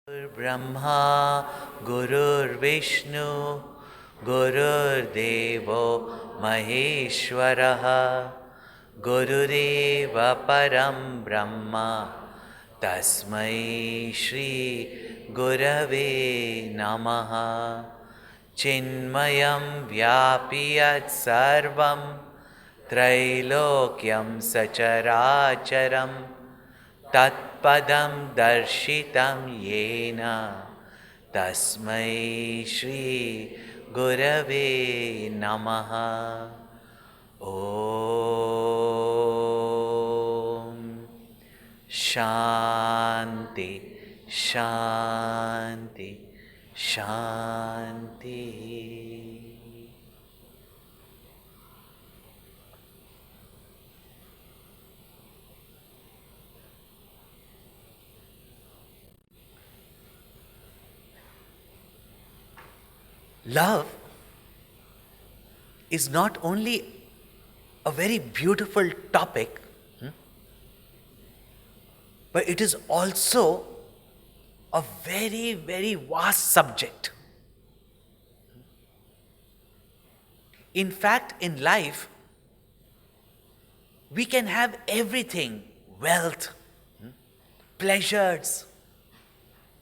Brahma Gurur Vishnu Gurur Devo Maheshwaraha Gurudeva Param Brahma Tasmai Shri Gurave Namaha Chinmayam Vyapiyat Sarvam Trailokyam Sacharacharam Tatpadam darshitam yena tasmai Shri Gurave Namaha. Om Shanti Shanti Shanti. Love is not only a very beautiful topic, but it is also a very, very vast subject. In fact, in life, we can have everything: wealth, pleasures,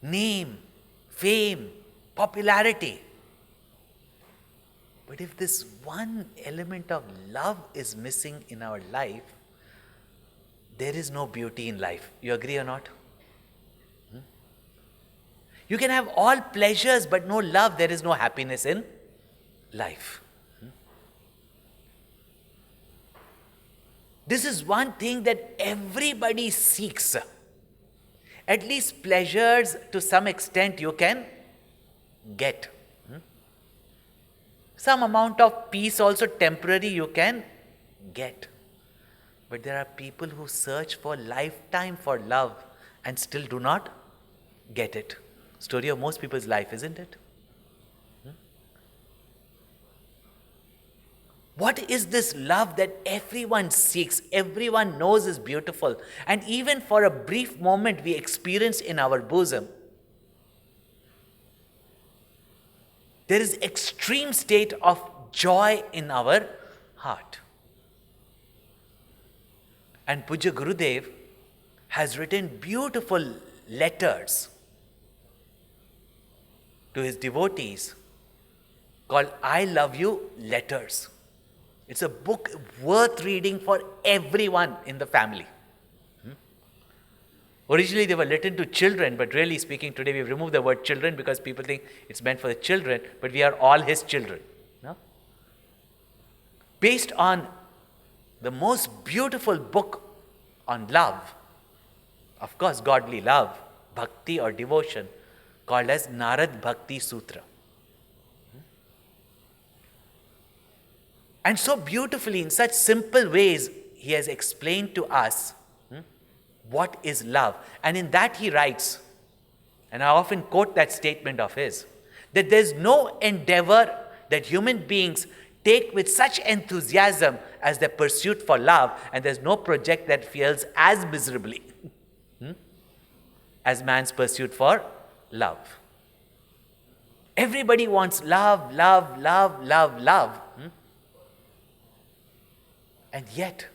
name, fame, popularity. But if this one element of love is missing in our life, there is no beauty in life. You agree or not? You can have all pleasures but no love, there is no happiness in life. This is one thing that everybody seeks. At least pleasures to some extent you can get. Some amount of peace also temporary you can get. But there are people who search for lifetime for love and still do not get it. Story of most people's life, isn't it? What is this love that everyone seeks, everyone knows is beautiful, and even for a brief moment we experience in our bosom? There is extreme state of joy in our heart. And Puja Gurudev has written beautiful letters to his devotees called I Love You Letters. It's a book worth reading for everyone in the family. Originally they were written to children, but really speaking today we've removed the word children because people think it's meant for the children, but we are all his children. No? Based on the most beautiful book on love, of course godly love, bhakti or devotion, called as Narad Bhakti Sutra. And so beautifully, in such simple ways, he has explained to us what is love. And in that he writes, and I often quote that statement of his, that there's no endeavor that human beings take with such enthusiasm as their pursuit for love, and there's no project that fails as miserably as man's pursuit for love. Everybody wants love, love, love, love, love. And yet,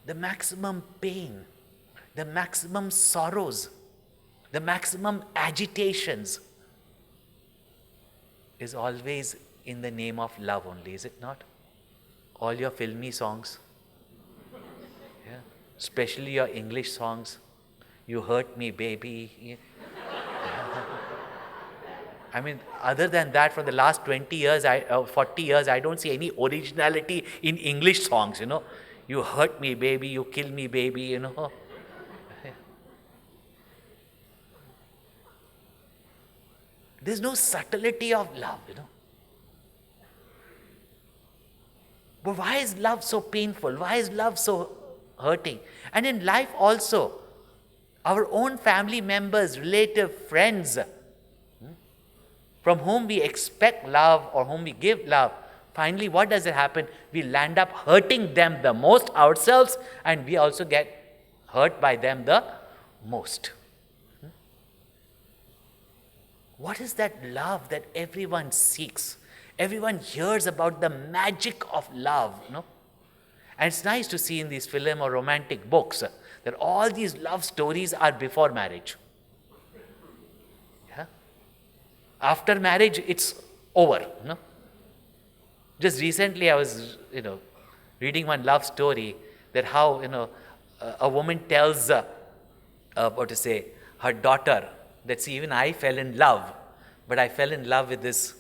the maximum pain, the maximum sorrows, the maximum agitations is always in the name of love only, is it not? All your filmy songs, especially your English songs, You Hurt Me Baby. I mean, other than that, for the last 20 years, 40 years, I don't see any originality in English songs, You hurt me, baby, you kill me, baby, There's no subtlety of love, But why is love so painful? Why is love so hurting? And in life also, our own family members, relatives, friends, from whom we expect love or whom we give love, finally what does it happen? We land up hurting them the most ourselves, and we also get hurt by them the most. What is that love that everyone seeks? Everyone hears about the magic of love, And it's nice to see in these film or romantic books that all these love stories are before marriage. Yeah? After marriage, it's over, Just recently I was, reading one love story that how, a woman tells, her daughter that, see, even I fell in love, but I fell in love with this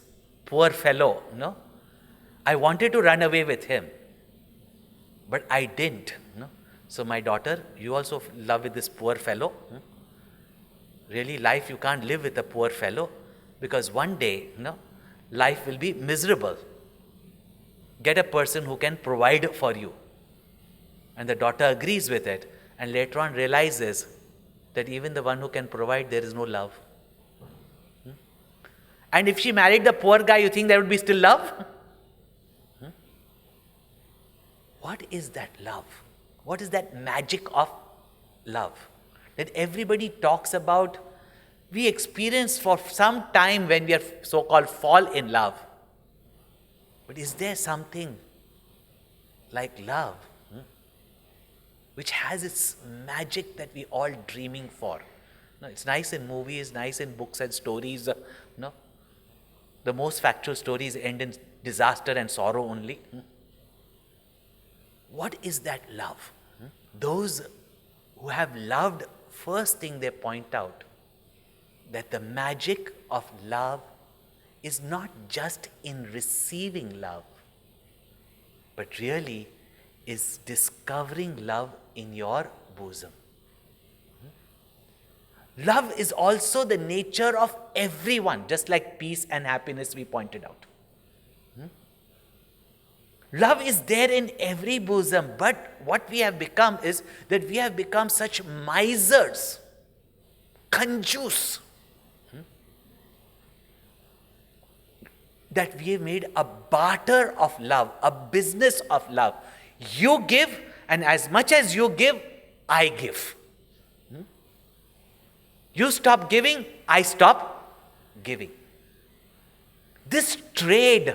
poor fellow, I wanted to run away with him, but I didn't, So my daughter, you also love with this poor fellow? Really, life, you can't live with a poor fellow, because one day, life will be miserable. Get a person who can provide for you. And the daughter agrees with it, and later on realizes that even the one who can provide, there is no love. And if she married the poor guy, you think there would be still love? What is that love? What is that magic of love that everybody talks about? We experience for some time when we are so-called fall in love. But is there something like love which has its magic that we all dreaming for? It's nice in movies, nice in books and stories. The most factual stories end in disaster and sorrow only. What is that love? Those who have loved, first thing they point out, that the magic of love is not just in receiving love, but really is discovering love in your bosom. Love is also the nature of everyone, just like peace and happiness we pointed out. Love is there in every bosom, but what we have become is that we have become such misers, conjuice, that we have made a barter of love, a business of love. You give, and as much as you give, I give. You stop giving, I stop giving. This trade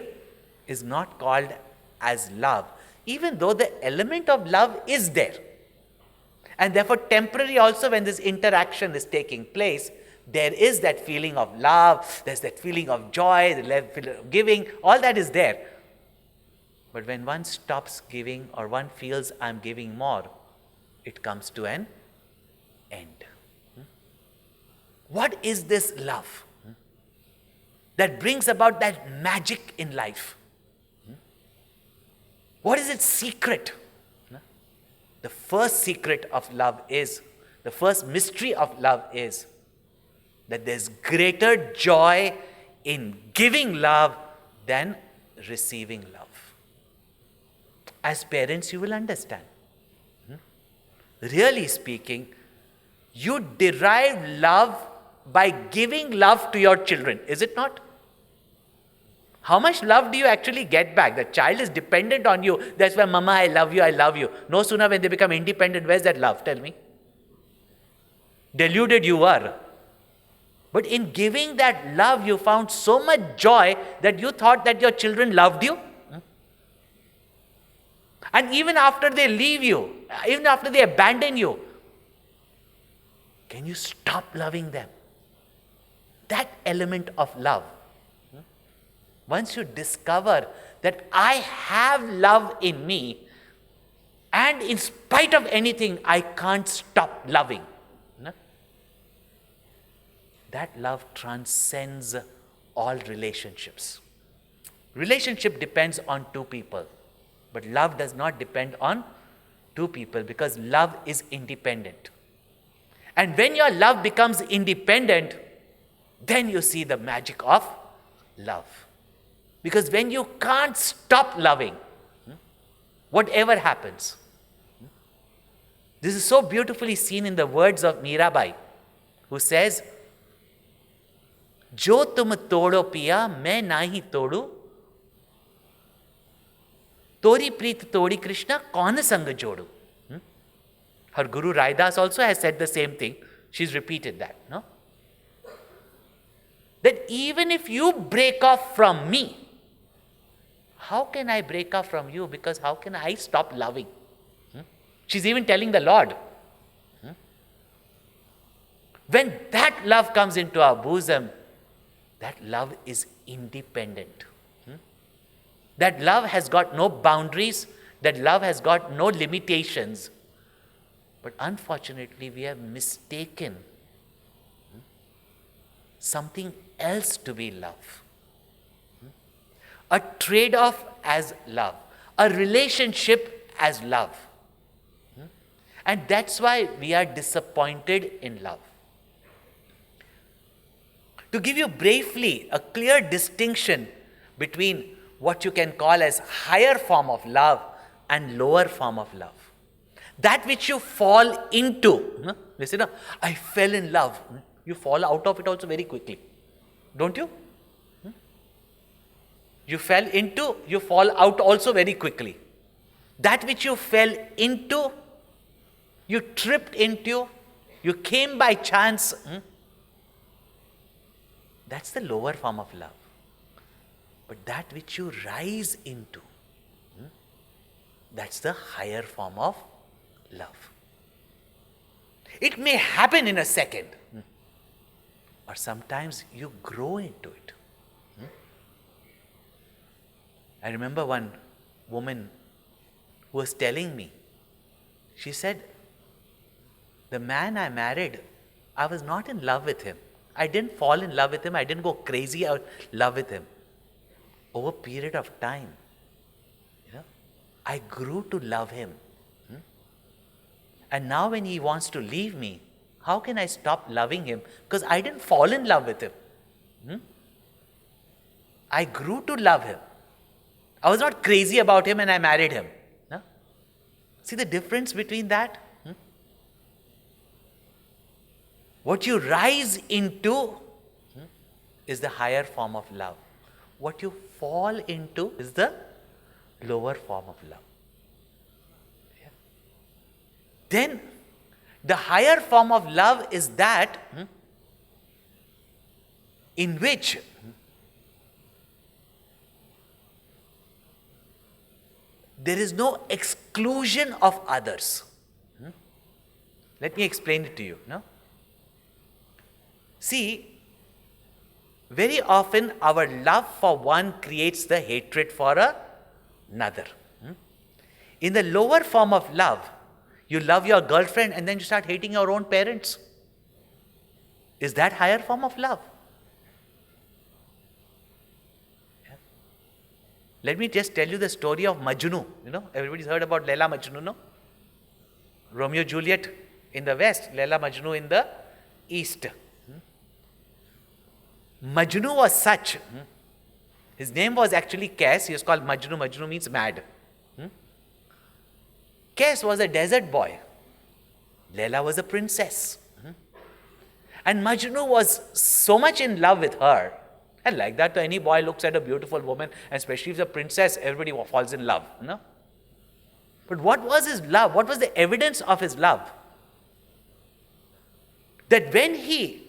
is not called as love, even though the element of love is there. And therefore, temporary also, when this interaction is taking place, there is that feeling of love, there's that feeling of joy, the feeling of giving, all that is there. But when one stops giving or one feels I'm giving more, it comes to an end. What is this love that brings about that magic in life? What is its secret? The first secret of love is, the first mystery of love is that there's greater joy in giving love than receiving love. As parents, you will understand. Really speaking, you derive love by giving love to your children, is it not? How much love do you actually get back? The child is dependent on you. That's why, Mama, I love you, I love you. No sooner when they become independent, where's that love? Tell me. Deluded you were. But in giving that love, you found so much joy that you thought that your children loved you. And even after they leave you, even after they abandon you, can you stop loving them? That element of love. Once you discover that I have love in me, and in spite of anything, I can't stop loving. That love transcends all relationships. Relationship depends on two people, but love does not depend on two people, because love is independent. And when your love becomes independent, then you see the magic of love. Because when you can't stop loving, whatever happens. This is so beautifully seen in the words of Mirabai, who says, "Jo tum todo piya, main nahi todu. Tori preet todi Krishna, kaun sang jodu." Her Guru Raidas also has said the same thing. She's repeated that, no? that even if you break off from me, how can I break off from you? Because how can I stop loving? She's even telling the Lord. When that love comes into our bosom, that love is independent. That love has got no boundaries. That love has got no limitations. But unfortunately, we have mistaken something else to be love. A trade-off as love. A relationship as love. And that's why we are disappointed in love. To give you briefly a clear distinction between what you can call as higher form of love and lower form of love. That which you fall into. You say, no, I fell in love. You fall out of it also very quickly. Don't you? You fell into, you fall out also very quickly. That which you fell into, you tripped into, you came by chance. That's the lower form of love. But that which you rise into, that's the higher form of love. It may happen in a second, or sometimes you grow into it. I remember one woman who was telling me, she said, the man I married, I was not in love with him. I didn't fall in love with him. I didn't go crazy in love with him. Over a period of time, I grew to love him. And now when he wants to leave me, how can I stop loving him? Because I didn't fall in love with him. I grew to love him. I was not crazy about him and I married him. See the difference between that? What you rise into is the higher form of love. What you fall into is the lower form of love. Then, the higher form of love is that in which there is no exclusion of others. Let me explain it to you. See, very often our love for one creates the hatred for another. In the lower form of love, you love your girlfriend and then you start hating your own parents. Is that higher form of love? Let me just tell you the story of Majnu. Everybody's heard about Laila Majnu, no? Romeo Juliet in the west, Laila Majnu in the east. Majnu was such. His name was actually Kes. He was called Majnu. Majnu means mad. Kes was a desert boy. Laila was a princess. And Majnu was so much in love with her. And like that, any boy looks at a beautiful woman, and especially if it's a princess, everybody falls in love. But what was his love? What was the evidence of his love? That when he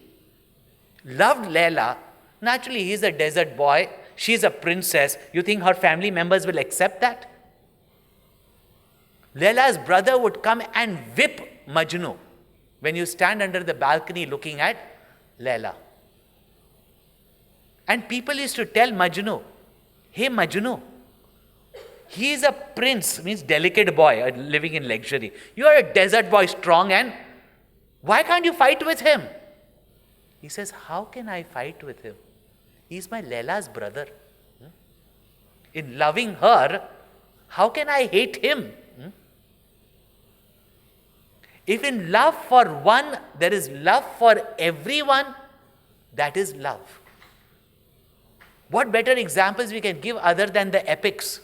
loved Laila, naturally he's a desert boy, she's a princess. You think her family members will accept that? Laila's brother would come and whip Majnu when you stand under the balcony looking at Laila. And people used to tell Majnu, hey Majnu, he is a prince, means delicate boy, living in luxury. You are a desert boy, strong, and why can't you fight with him? He says, how can I fight with him? He's my Laila's brother. In loving her, how can I hate him? If in love for one, there is love for everyone, that is love. What better examples we can give other than the epics?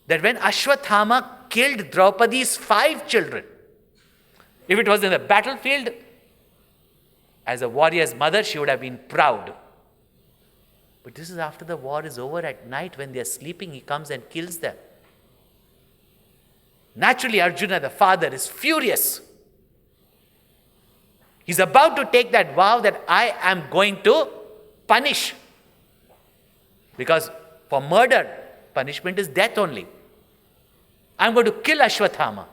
That when Ashwathama killed Draupadi's 5 children, if it was in the battlefield, as a warrior's mother, she would have been proud. But this is after the war is over at night when they are sleeping, he comes and kills them. Naturally, Arjuna, the father, is furious. He's about to take that vow that I am going to punish. Because for murder, punishment is death only. I'm going to kill Ashwathama.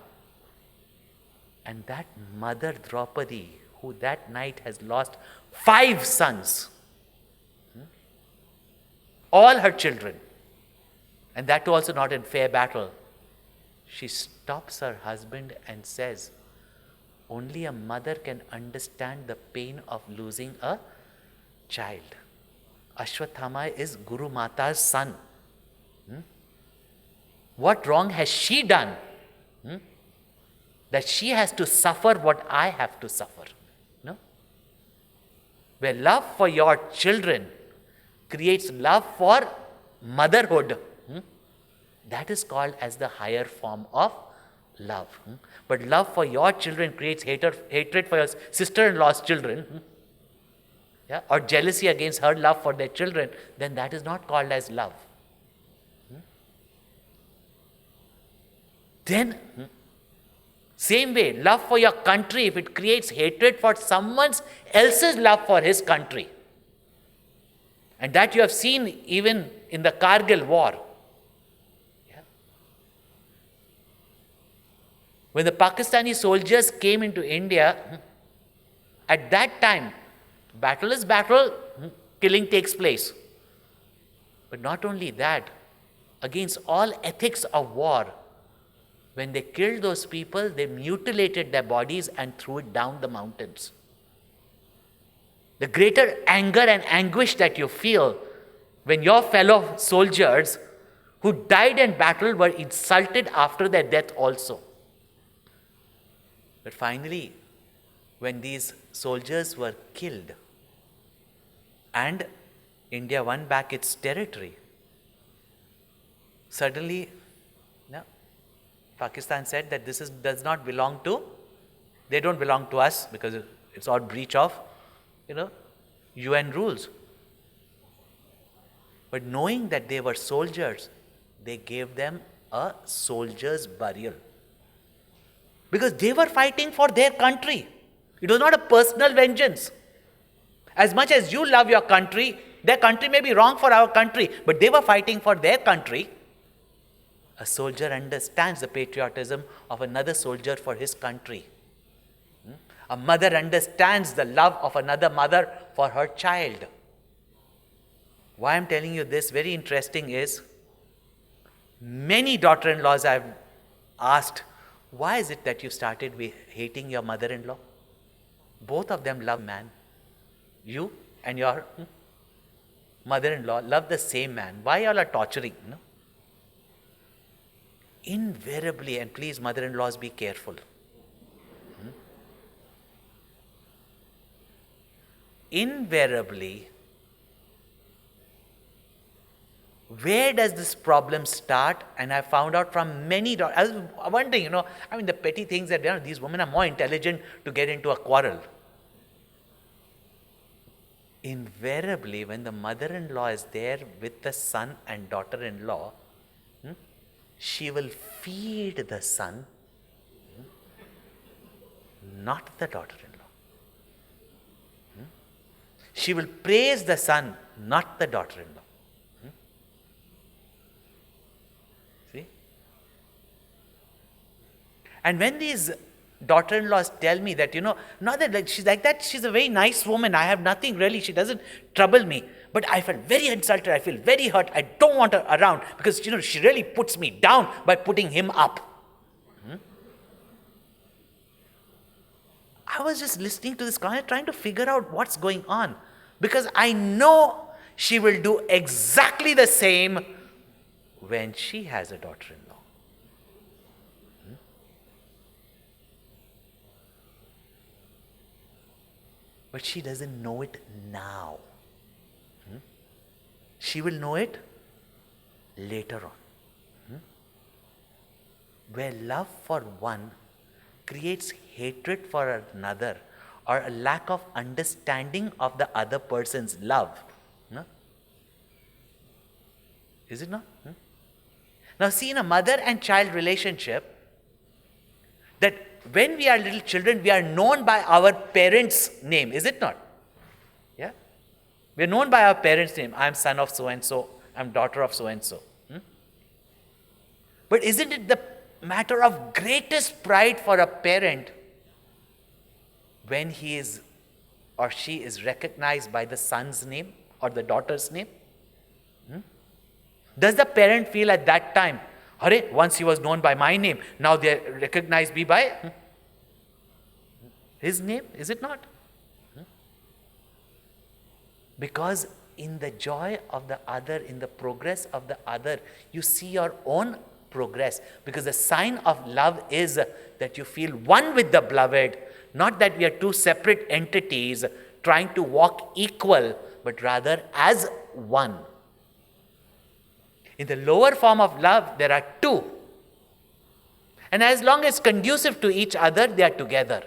And that mother Draupadi, who that night has lost 5 sons, all her children, and that too also not in fair battle, she stops her husband and says, only a mother can understand the pain of losing a child. Ashwathama is Guru Mata's son. What wrong has she done? That she has to suffer what I have to suffer. No? Where love for your children creates love for motherhood, that is called as the higher form of love. But love for your children creates hatred for your sister-in-law's children, or jealousy against her love for their children, then that is not called as love. Then, same way, love for your country, if it creates hatred for someone else's love for his country, and that you have seen even in the Kargil war. When the Pakistani soldiers came into India, at that time, battle is battle, killing takes place. But not only that, against all ethics of war, when they killed those people, they mutilated their bodies and threw it down the mountains. The greater anger and anguish that you feel when your fellow soldiers who died in battle were insulted after their death also. But finally, when these soldiers were killed and India won back its territory, suddenly Pakistan said that does not belong to, they don't belong to us because it's all breach of, UN rules. But knowing that they were soldiers, they gave them a soldier's burial. Because they were fighting for their country. It was not a personal vengeance. As much as you love your country, their country may be wrong for our country, but they were fighting for their country. A soldier understands the patriotism of another soldier for his country. A mother understands the love of another mother for her child. Why I'm telling you this, very interesting, is many daughter-in-laws I've asked, why is it that you started hating your mother-in-law? Both of them love man. You and your mother-in-law love the same man. Why all are torturing? No? Invariably, and please mother-in-laws be careful. Invariably, where does this problem start? And I found out from many, I was wondering, the petty things that these women are more intelligent to get into a quarrel. Invariably, when the mother-in-law is there with the son and daughter-in-law, she will feed the son, not the daughter-in-law. She will praise the son, not the daughter-in-law. See? And when these daughter-in-laws tell me that, not that she's like that, she's a very nice woman, I have nothing really, she doesn't trouble me. But I felt very insulted, I feel very hurt, I don't want her around because, she really puts me down by putting him up. I was just listening to this guy, trying to figure out what's going on. Because I know she will do exactly the same when she has a daughter-in-law. But she doesn't know it now. She will know it later on. Where love for one creates hatred for another, or a lack of understanding of the other person's love. No? Is it not? Now see, in a mother and child relationship, that when we are little children, we are known by our parents' name, is it not? Yeah? We are known by our parents' name. I am son of so-and-so. I am daughter of so-and-so. But isn't it the matter of greatest pride for a parent when he is or she is recognized by the son's name or the daughter's name? Does the parent feel at that time, Hare, once he was known by my name, now they recognize me by his name? Is it not? Because in the joy of the other, in the progress of the other, you see your own progress. Because the sign of love is that you feel one with the beloved, not that we are two separate entities trying to walk equal, but rather as one. In the lower form of love, there are two. And as long as conducive to each other, they are together.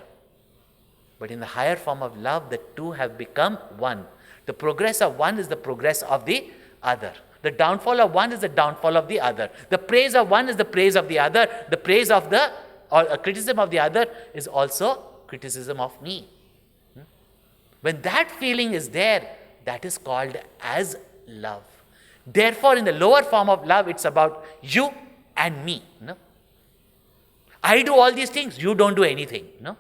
But in the higher form of love, the two have become one. The progress of one is the progress of the other. The downfall of one is the downfall of the other. The praise of one is the praise of the other. The praise of the, or criticism of the other is also criticism of me. When that feeling is there, that is called as love. Therefore, in the lower form of love, it's about you and me. No? I do all these things, you don't do anything. No?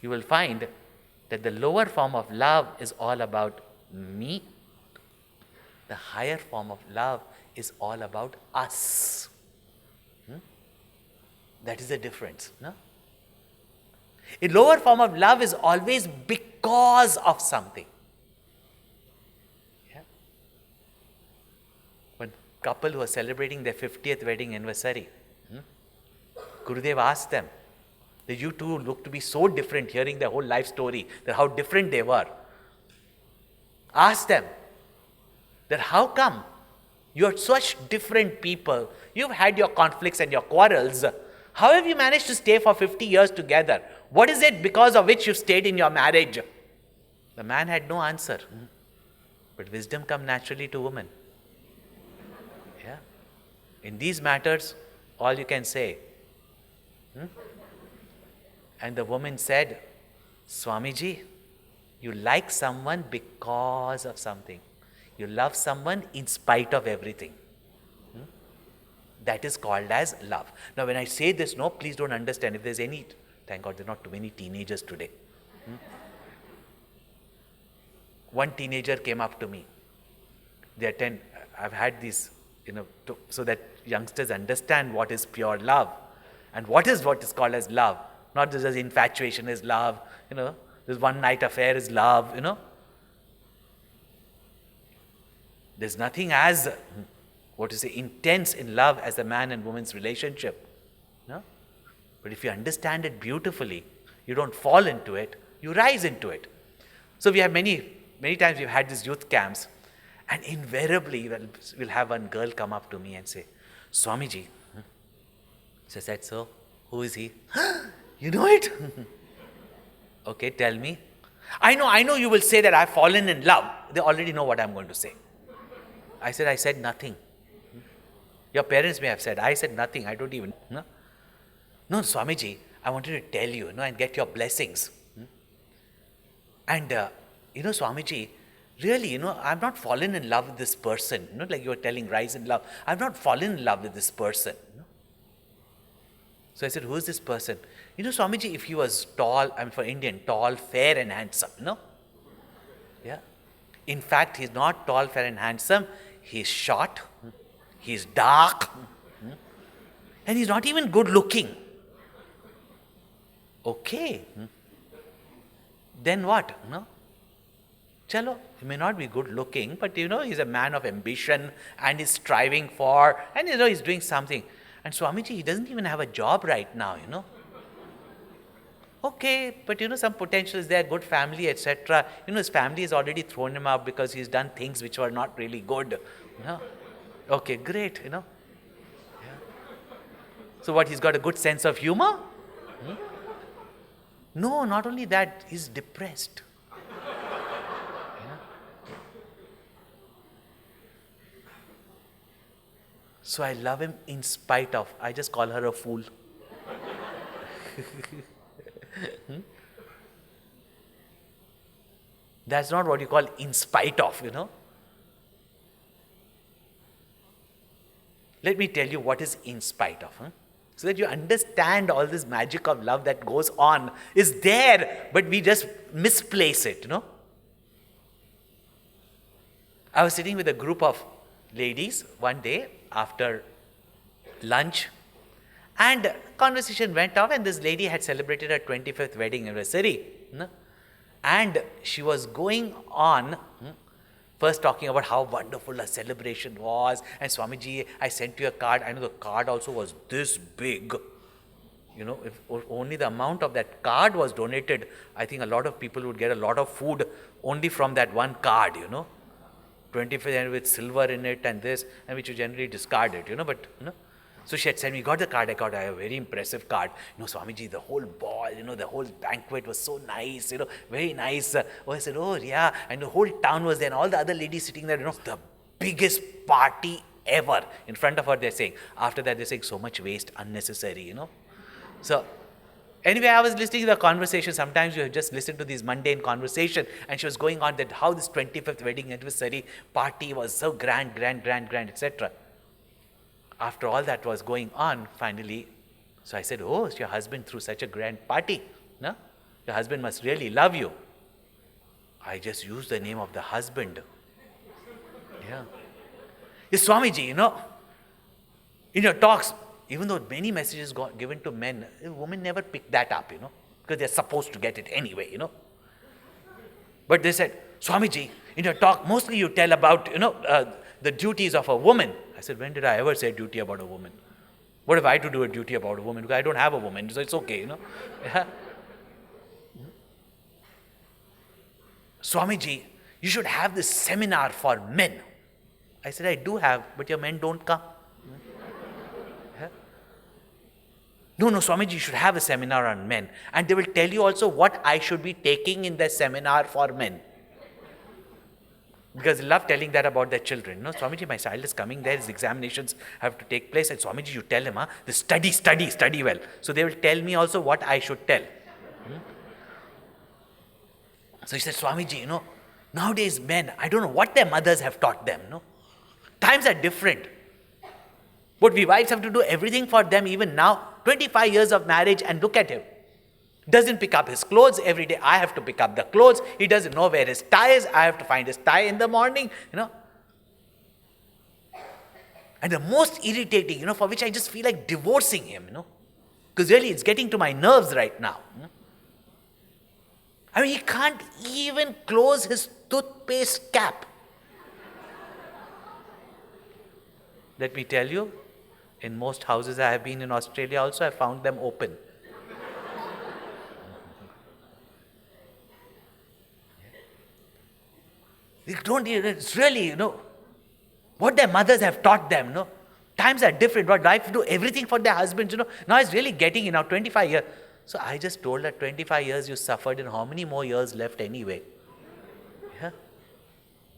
You will find that the lower form of love is all about me. The higher form of love is all about us. That is the difference. No? A lower form of love is always because of something. Yeah? One couple who are celebrating their 50th wedding anniversary, Gurudev asked them, that you two look to be so different, hearing their whole life story, that how different they were. Ask them that how come you are such different people, you've had your conflicts and your quarrels, how have you managed to stay for 50 years together? What is it because of which you stayed in your marriage? The man had no answer. But wisdom comes naturally to women. Yeah. In these matters, all you can say. And the woman said, Swamiji, you like someone because of something. You love someone in spite of everything. That is called as love. Now, when I say this, no, please don't understand. If there's any, thank God there are not too many teenagers today. One teenager came up to me. They attend, I've had these, so that youngsters understand what is pure love and what is called as love. Not just as infatuation is love, this one night affair is love, There's nothing as, intense in love as a man and woman's relationship. No? But if you understand it beautifully, you don't fall into it, you rise into it. So we have many times we've had these youth camps, and invariably we'll have one girl come up to me and say, Swamiji. So I said, so, who is he? You know it? Okay, tell me. I know you will say that I've fallen in love. They already know what I'm going to say. I said nothing. Your parents may have said, I said nothing, I don't even. No, Swamiji, I wanted to tell you, and get your blessings. And, Swamiji, really, I've not fallen in love with this person. Like you were telling, rise in love. I've not fallen in love with this person. So I said, who is this person? Swamiji, if he was tall, for Indian, tall, fair and handsome, Yeah. In fact, he's not tall, fair and handsome. He's short. He's dark. And he's not even good looking. Okay. Then what? Chalo, he may not be good looking, but he's a man of ambition and is striving for, and he's doing something. And Swamiji, he doesn't even have a job right now, Okay, but some potential is there, good family, etc. His family has already thrown him out because he's done things which were not really good. Okay, great, Yeah. So what, he's got a good sense of humor? No, not only that, he's depressed. So I love him in spite of. I just call her a fool. That's not what you call in spite of, Let me tell you what is in spite of. So that you understand all this magic of love that goes on is there, but we just misplace it, I was sitting with a group of ladies one day after lunch, and conversation went off, and this lady had celebrated her 25th wedding anniversary. And she was going on, first talking about how wonderful her celebration was. And Swamiji, I sent you a card. I know the card also was this big. If only the amount of that card was donated, I think a lot of people would get a lot of food only from that one card, 25th and with silver in it and this, and which you generally discard it, So she had said, we got the card, I got a very impressive card. Swamiji, the whole ball, the whole banquet was so nice, very nice. I said, oh yeah, and the whole town was there, and all the other ladies sitting there, the biggest party ever. In front of her, they're saying. After that, they're saying, so much waste, unnecessary, So, anyway, I was listening to the conversation. Sometimes you just listen to these mundane conversation, and she was going on that how this 25th wedding anniversary party was so grand, etc. After all that was going on, finally, so I said, oh, your husband threw such a grand party, no? Your husband must really love you. I just used the name of the husband. Yeah. Yes, Swamiji, in your talks, even though many messages got given to men, women never pick that up, because they're supposed to get it anyway, But they said, Swamiji, in your talk, mostly you tell about, the duties of a woman. I said, when did I ever say duty about a woman? What have I to do with duty about a woman? Because I don't have a woman, so it's okay, Yeah. Swamiji, you should have this seminar for men. I said, I do have, but your men don't come. Yeah. No, Swamiji, you should have a seminar on men. And they will tell you also what I should be taking in the seminar for men. Because they love telling that about their children. Swamiji, my child is coming there, his examinations have to take place. And Swamiji, you tell him, the study well. So they will tell me also what I should tell. So he said, Swamiji, nowadays men, I don't know what their mothers have taught them. Times are different. But we wives have to do everything for them even now. 25 years of marriage, and look at him. Doesn't pick up his clothes every day. I have to pick up the clothes. He doesn't know where his tie is. I have to find his tie in the morning, And the most irritating, for which I just feel like divorcing him, Because really it's getting to my nerves right now. I mean, he can't even close his toothpaste cap. Let me tell you, in most houses I have been in Australia also, I found them open. It's really, what their mothers have taught them, Times are different, but wives do everything for their husbands, Now it's really getting, 25 years. So I just told her, 25 years you suffered, and how many more years left anyway? Yeah.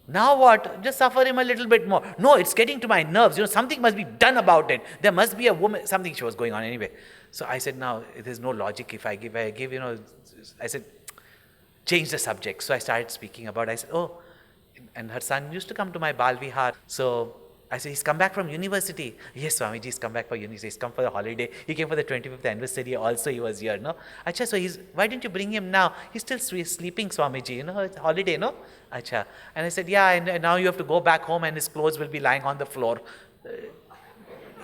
Now what? Just suffer him a little bit more. No, it's getting to my nerves. Something must be done about it. There must be a woman, something she was going on anyway. So I said, now, there's no logic if I give, I said, change the subject. So I started speaking about, I said, oh, and her son used to come to my Bal Vihar. So I said, he's come back from university. Yes, Swamiji, he's come back for university. He's come for the holiday. He came for the 25th anniversary also. He was here, no? Acha, so why didn't you bring him now? He's still sleeping, Swamiji, it's holiday, no? Acha. And I said, yeah, and now you have to go back home and his clothes will be lying on the floor.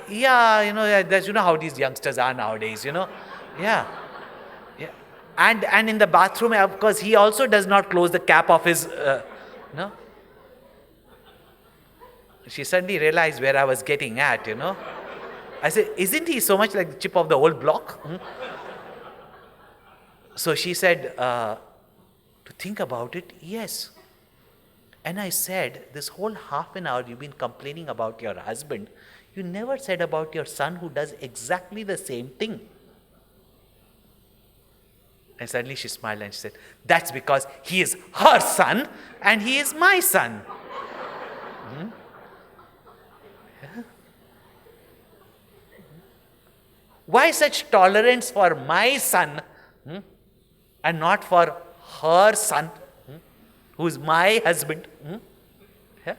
That's, how these youngsters are nowadays, Yeah. And in the bathroom, of course, he also does not close the cap of his, She suddenly realized where I was getting at, I said, isn't he so much like the chip of the whole block? So she said, to think about it, yes. And I said, this whole half an hour you've been complaining about your husband, you never said about your son who does exactly the same thing. And suddenly she smiled and she said, that's because he is her son and he is my son. Why such tolerance for my son and not for her son, who's my husband? Yeah?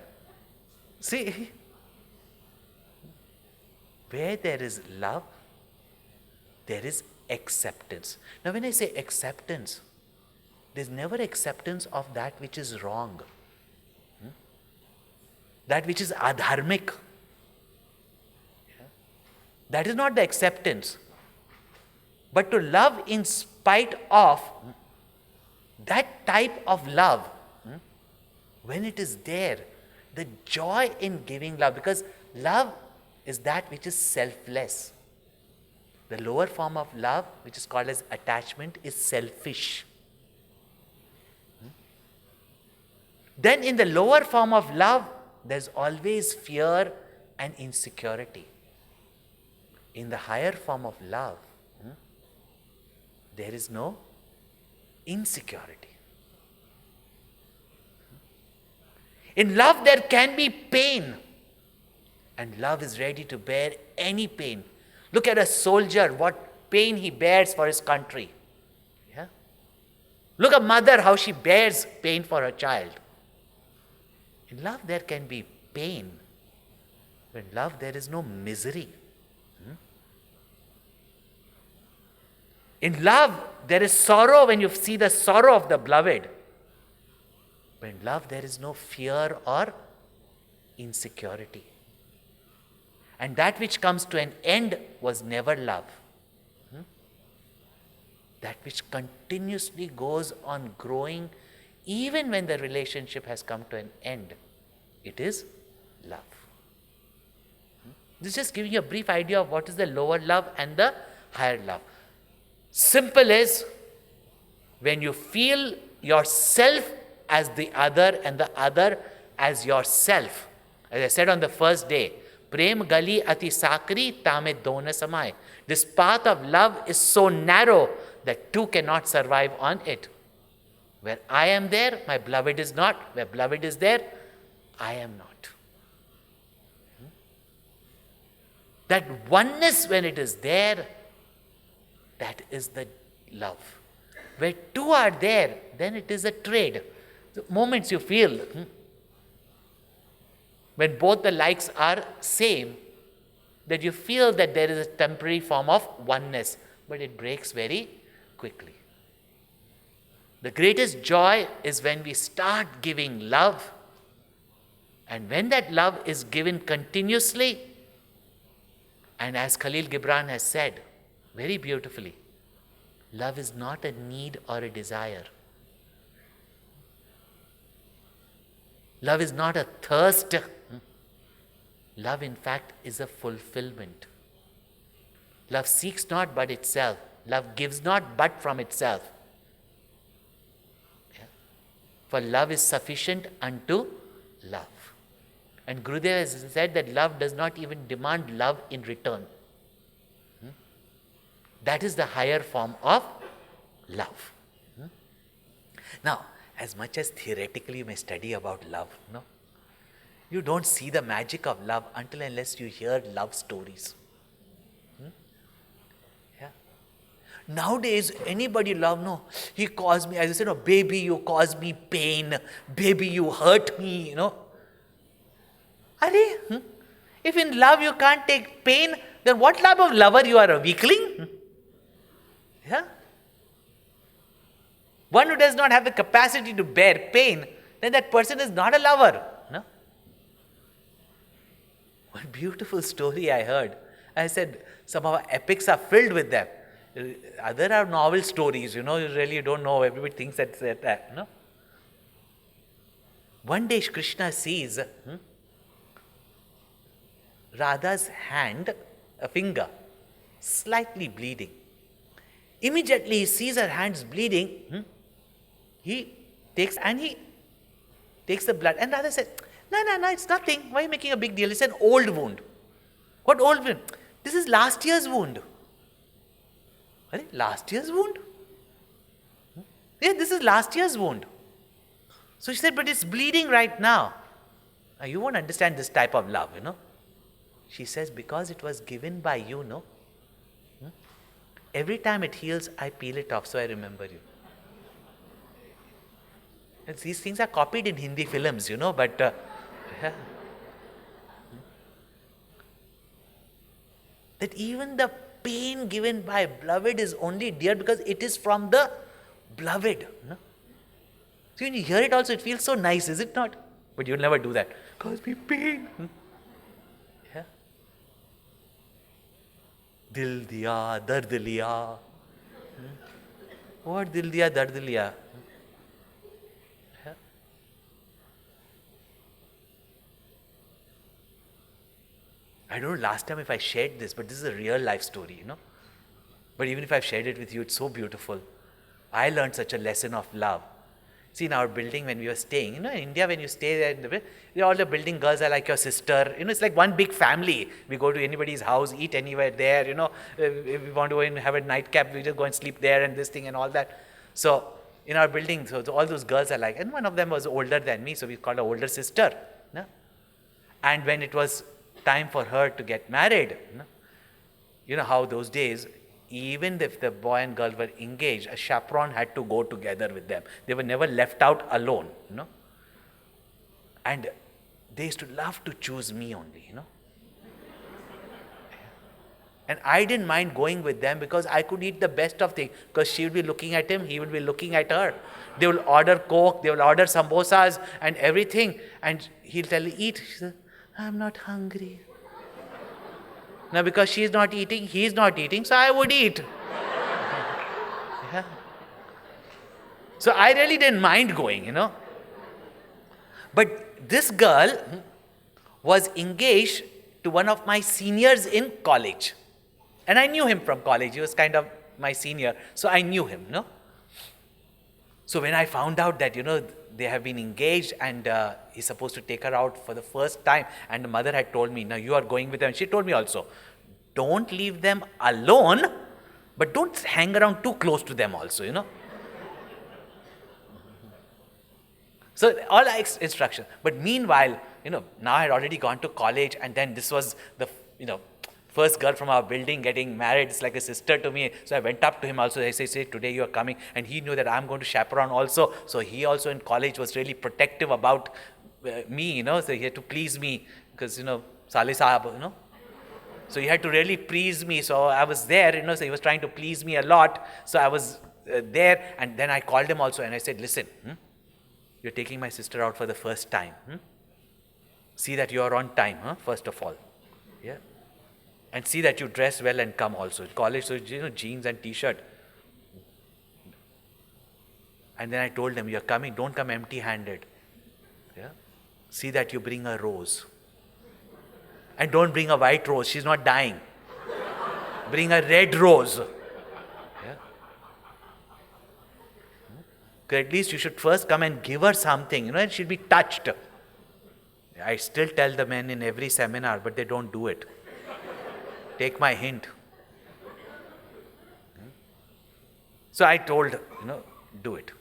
See, where there is love, there is acceptance. Now, when I say acceptance, there's never acceptance of that which is wrong, that which is adharmic. That is not the acceptance. But to love in spite of that type of love, when it is there, the joy in giving love, because love is that which is selfless. The lower form of love, which is called as attachment, is selfish. Then in the lower form of love, there's always fear and insecurity. In the higher form of love, there is no insecurity. In love, there can be pain, and love is ready to bear any pain. Look at a soldier, what pain he bears for his country. Yeah? Look at a mother, how she bears pain for her child. In love, there can be pain. In love, there is no misery. In love, there is sorrow when you see the sorrow of the beloved. But in love, there is no fear or insecurity. And that which comes to an end was never love. That which continuously goes on growing, even when the relationship has come to an end, it is love. This is just giving you a brief idea of what is the lower love and the higher love. Simple is, when you feel yourself as the other and the other as yourself. As I said on the first day, Prem gali ati sakri tame dona samay. This path of love is so narrow that two cannot survive on it. Where I am there, my beloved is not. Where beloved is there, I am not. That oneness, when it is there, that is the love. Where two are there, then it is a trade. The moments you feel, when both the likes are same, that you feel that there is a temporary form of oneness, but it breaks very quickly. The greatest joy is when we start giving love, and when that love is given continuously, and as Khalil Gibran has said very beautifully, love is not a need or a desire. Love is not a thirst. Love, in fact, is a fulfillment. Love seeks not but itself. Love gives not but from itself. Yeah. For love is sufficient unto love. And Gurudev has said that love does not even demand love in return. That is the higher form of love. Now, as much as theoretically you may study about love, you don't see the magic of love until unless you hear love stories. Yeah. Nowadays, anybody love, he caused me, as I said, baby, you caused me pain, baby, you hurt me, If in love you can't take pain, then what type of lover you are, a weakling? Yeah. One who does not have the capacity to bear pain, then that person is not a lover. One beautiful story I heard. I said, some of our epics are filled with them. Other are novel stories, you really don't know. Everybody thinks that's that. One day Krishna sees Radha's hand, a finger, slightly bleeding. Immediately he sees her hands bleeding. He takes the blood. And Radha said, no, it's nothing. Why are you making a big deal? It's an old wound. What old wound? This is last year's wound. Last year's wound? Yeah, this is last year's wound. So she said, but it's bleeding right now. Now you won't understand this type of love, She says, because it was given by you, Every time it heals, I peel it off so I remember you. And these things are copied in Hindi films, but yeah. That even the pain given by beloved is only dear because it is from the beloved. So when you hear it also, it feels so nice, is it not? But you'll never do that. Cause me pain. Yeah. Dil diya, dard liya. What dil diya, dard liya? I don't know last time if I shared this, but this is a real life story, But even if I've shared it with you, it's so beautiful. I learned such a lesson of love. See, in our building when we were staying, in India, when you stay there, all the building girls are like your sister. It's like one big family. We go to anybody's house, eat anywhere there, If we want to go and have a nightcap, we just go and sleep there and this thing and all that. So, in our building, so all those girls are like, and one of them was older than me, so we called her older sister. And when it was time for her to get married, how those days, even if the boy and girl were engaged, a chaperone had to go together with them. They were never left out alone, And they used to love to choose me only, And I didn't mind going with them because I could eat the best of things. Because she would be looking at him, he would be looking at her. They will order Coke, they will order samosas and everything. And he'll tell her, eat. She says, I'm not hungry. Now because she's not eating, he's not eating, so I would eat. Yeah. So I really didn't mind going, But this girl was engaged to one of my seniors in college. And I knew him from college. He was kind of my senior. So I knew him, So when I found out that, they have been engaged and he's supposed to take her out for the first time, and the mother had told me, now you are going with them. And she told me also, don't leave them alone, but don't hang around too close to them also, So all instructions. But meanwhile, now I had already gone to college, and then this was the, first girl from our building getting married. It's like a sister to me. So I went up to him also. I say, today you are coming. And he knew that I'm going to chaperone also. So he also in college was really protective about me, So he had to please me because, Saleh Sahab, So he had to really please me. So I was there, so he was trying to please me a lot. So I was there. And then I called him also and I said, listen, you're taking my sister out for the first time. See that you are on time, first of all. Yeah. And see that you dress well and come also. In college, so jeans and t-shirt. And then I told them, you're coming, don't come empty-handed. Yeah. See that you bring a rose. And don't bring a white rose, she's not dying. Bring a red rose. Yeah. At least you should first come and give her something, and she'll be touched. I still tell the men in every seminar, but they don't do it. Take my hint. So I told, do it.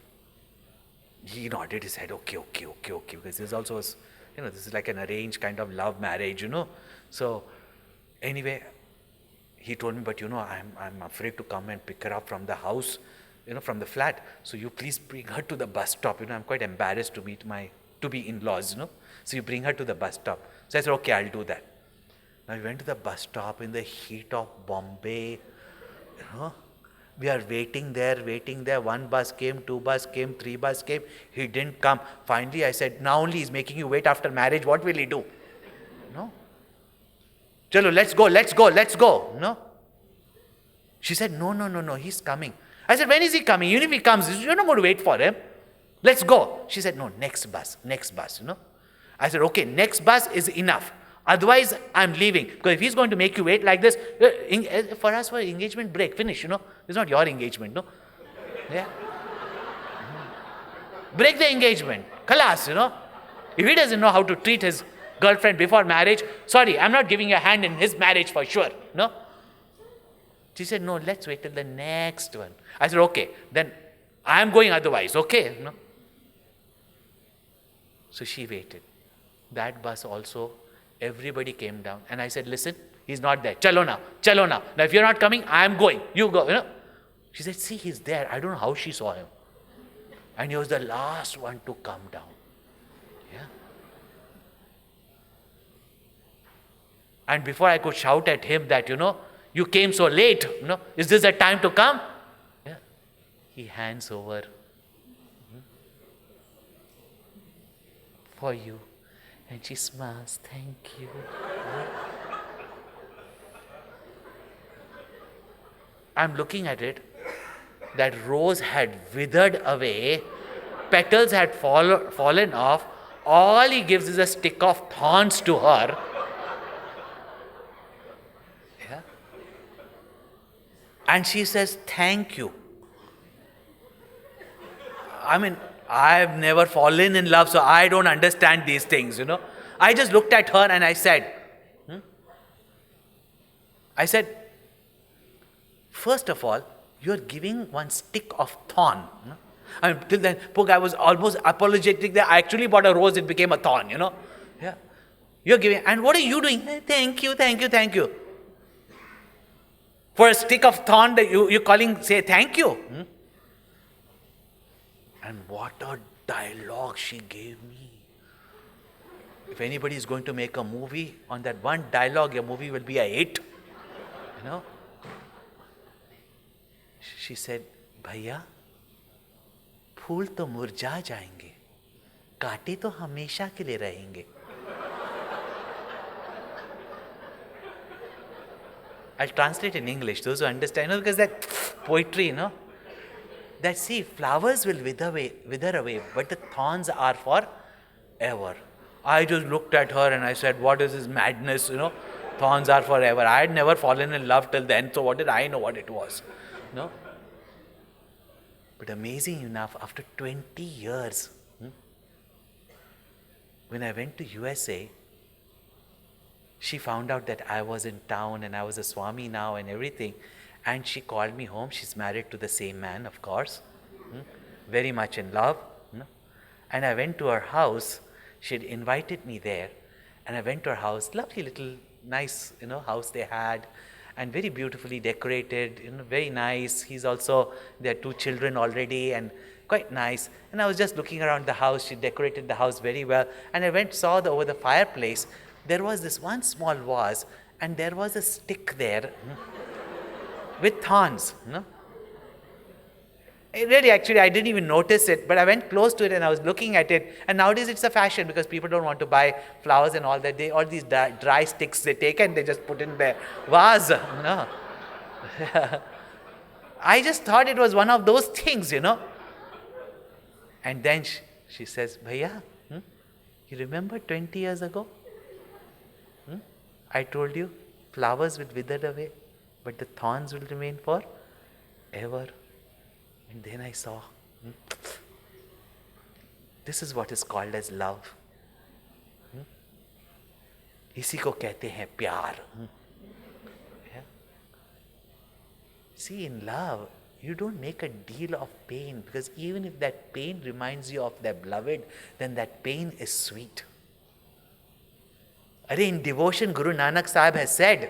He nodded his head, okay, because this also was, this is like an arranged kind of love marriage, So anyway, he told me, but I'm afraid to come and pick her up from the house, from the flat. So you please bring her to the bus stop. I'm quite embarrassed to meet my to-be in-laws, So you bring her to the bus stop. So I said, okay, I'll do that. Now we went to the bus stop in the heat of Bombay. We are waiting there. One bus came, two bus came, three bus came. He didn't come. Finally, I said, now only he's making you wait after marriage. What will he do? Chalo, let's go. No. She said, no, he's coming. I said, when is he coming? Even if he comes, you're not going to wait for him. Let's go. She said, no, next bus. I said, okay, next bus is enough. Otherwise, I'm leaving. Because if he's going to make you wait like this, for us, for engagement, break, finish, It's not your engagement, no? Yeah. Break the engagement. Khalas, If he doesn't know how to treat his girlfriend before marriage, sorry, I'm not giving you a hand in his marriage for sure, no? She said, no, let's wait till the next one. I said, okay, then I'm going otherwise, okay? No? So she waited. That bus also, everybody came down. And I said, listen, He's not there. Chalo na, chalo na. Now if you're not coming, I am going. You go, She said, see, he's there. I don't know how she saw him. And he was the last one to come down. Yeah. And before I could shout at him that, you came so late, is this the time to come? Yeah. He hands over for you. And she smiles, thank you. I'm looking at it. That rose had withered away, petals had fallen off. All he gives is a stick of thorns to her. Yeah. And she says, thank you. I mean, I've never fallen in love, so I don't understand these things, I just looked at her and I said, first of all, you're giving one stick of thorn. I mean, till then, poor guy was almost apologetic that I actually bought a rose, it became a thorn, Yeah. You're giving, and what are you doing? Thank you, thank you, thank you. For a stick of thorn, that you're calling, say thank you. And what a dialogue she gave me. If anybody is going to make a movie, on that one dialogue, your movie will be a hit. She said, भैया फूल तो मुरझा जाएंगे, कांटे तो हमेशा के लिए रहेंगे. I'll translate in English, those who understand, because that poetry, that see, flowers will wither away, but the thorns are forever. I just looked at her and I said, what is this madness, thorns are forever. I had never fallen in love till then, so what did I know what it was? But amazing enough, after 20 years, when I went to USA, she found out that I was in town and I was a Swami now and everything. And she called me home. She's married to the same man, of course. Very much in love. And I went to her house. She had invited me there. And I went to her house. Lovely little nice, house they had. And very beautifully decorated, very nice. There are 2 children already and quite nice. And I was just looking around the house. She decorated the house very well. And I saw over the fireplace, there was this one small vase and there was a stick there with thorns. Really, actually, I didn't even notice it, but I went close to it and I was looking at it. And nowadays it's a fashion because people don't want to buy flowers and all that. All these dry sticks they take and they just put in their vase. I just thought it was one of those things, And then she says, Bhaiya, you remember 20 years ago? I told you, flowers will wither away, but the thorns will remain forever. And then I saw, this is what is called as love. इसी को कहते हैं प्यार. See, in love, you don't make a deal of pain, because even if that pain reminds you of the beloved, then that pain is sweet. In devotion, Guru Nanak Sahib has said,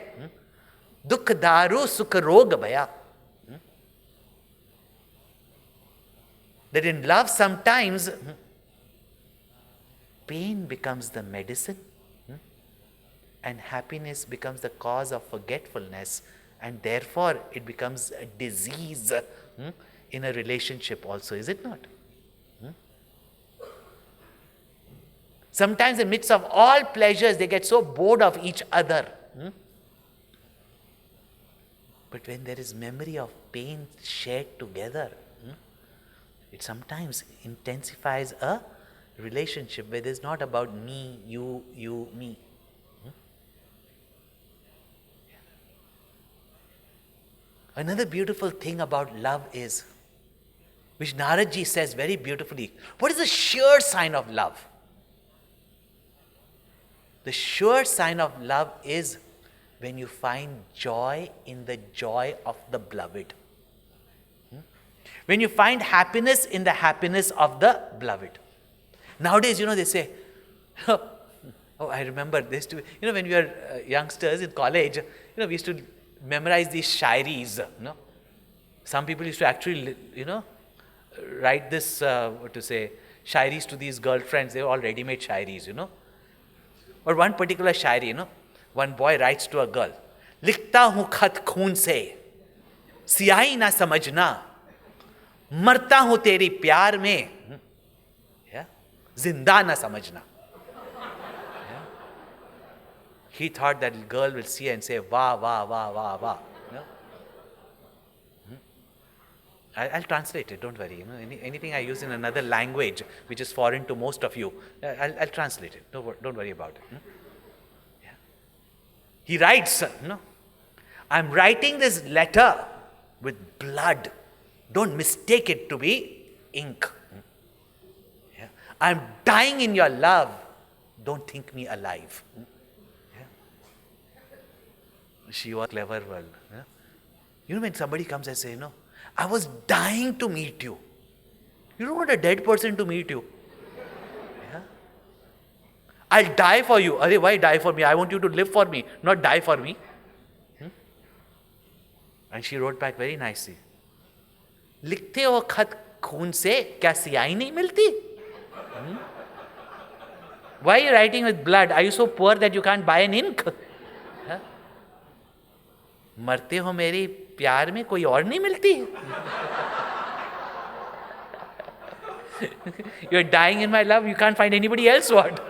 Dukh daru sukh rog bhaya. That in love sometimes pain becomes the medicine and happiness becomes the cause of forgetfulness, and therefore it becomes a disease in a relationship also, is it not? Sometimes in the midst of all pleasures they get so bored of each other. But when there is memory of pain shared together, it sometimes intensifies a relationship where it's not about me, you, me. Another beautiful thing about love is, which Naradji says very beautifully, what is the sure sign of love? The sure sign of love is when you find joy in the joy of the beloved. When you find happiness in the happiness of the beloved. Nowadays, they say, Oh, I remember this too. When we were youngsters in college, we used to memorize these shairis, Some people used to actually, write this, shairis to these girlfriends. They were all ready-made shairis. Or one particular shairi, one boy writes to a girl, लिखता हूँ खत खून से, सियाही ना समझना, मरता हूँ तेरी प्यार में, जिंदा ना समझना. He thought that girl will see and say, "Wah, wah, wah, wah, wah." I'll translate it. Don't worry. Anything I use in another language which is foreign to most of you, I'll translate it. Don't worry about it. Yeah. He writes, "I'm writing this letter with blood. Don't mistake it to be ink. Yeah. I'm dying in your love. Don't think me alive." She was clever world. When somebody comes and says, I was dying to meet you. You don't want a dead person to meet you. Yeah? I'll die for you. Arey, why die for me? I want you to live for me, not die for me. And she wrote back very nicely. लिखते हो खत खून से, क्या सियाही नहीं मिलती? Why are you writing with blood? Are you so poor that you can't buy an ink? मरते हो मेरे प्यार में, कोई और नहीं मिलती? You're dying in my love, you can't find anybody else, what?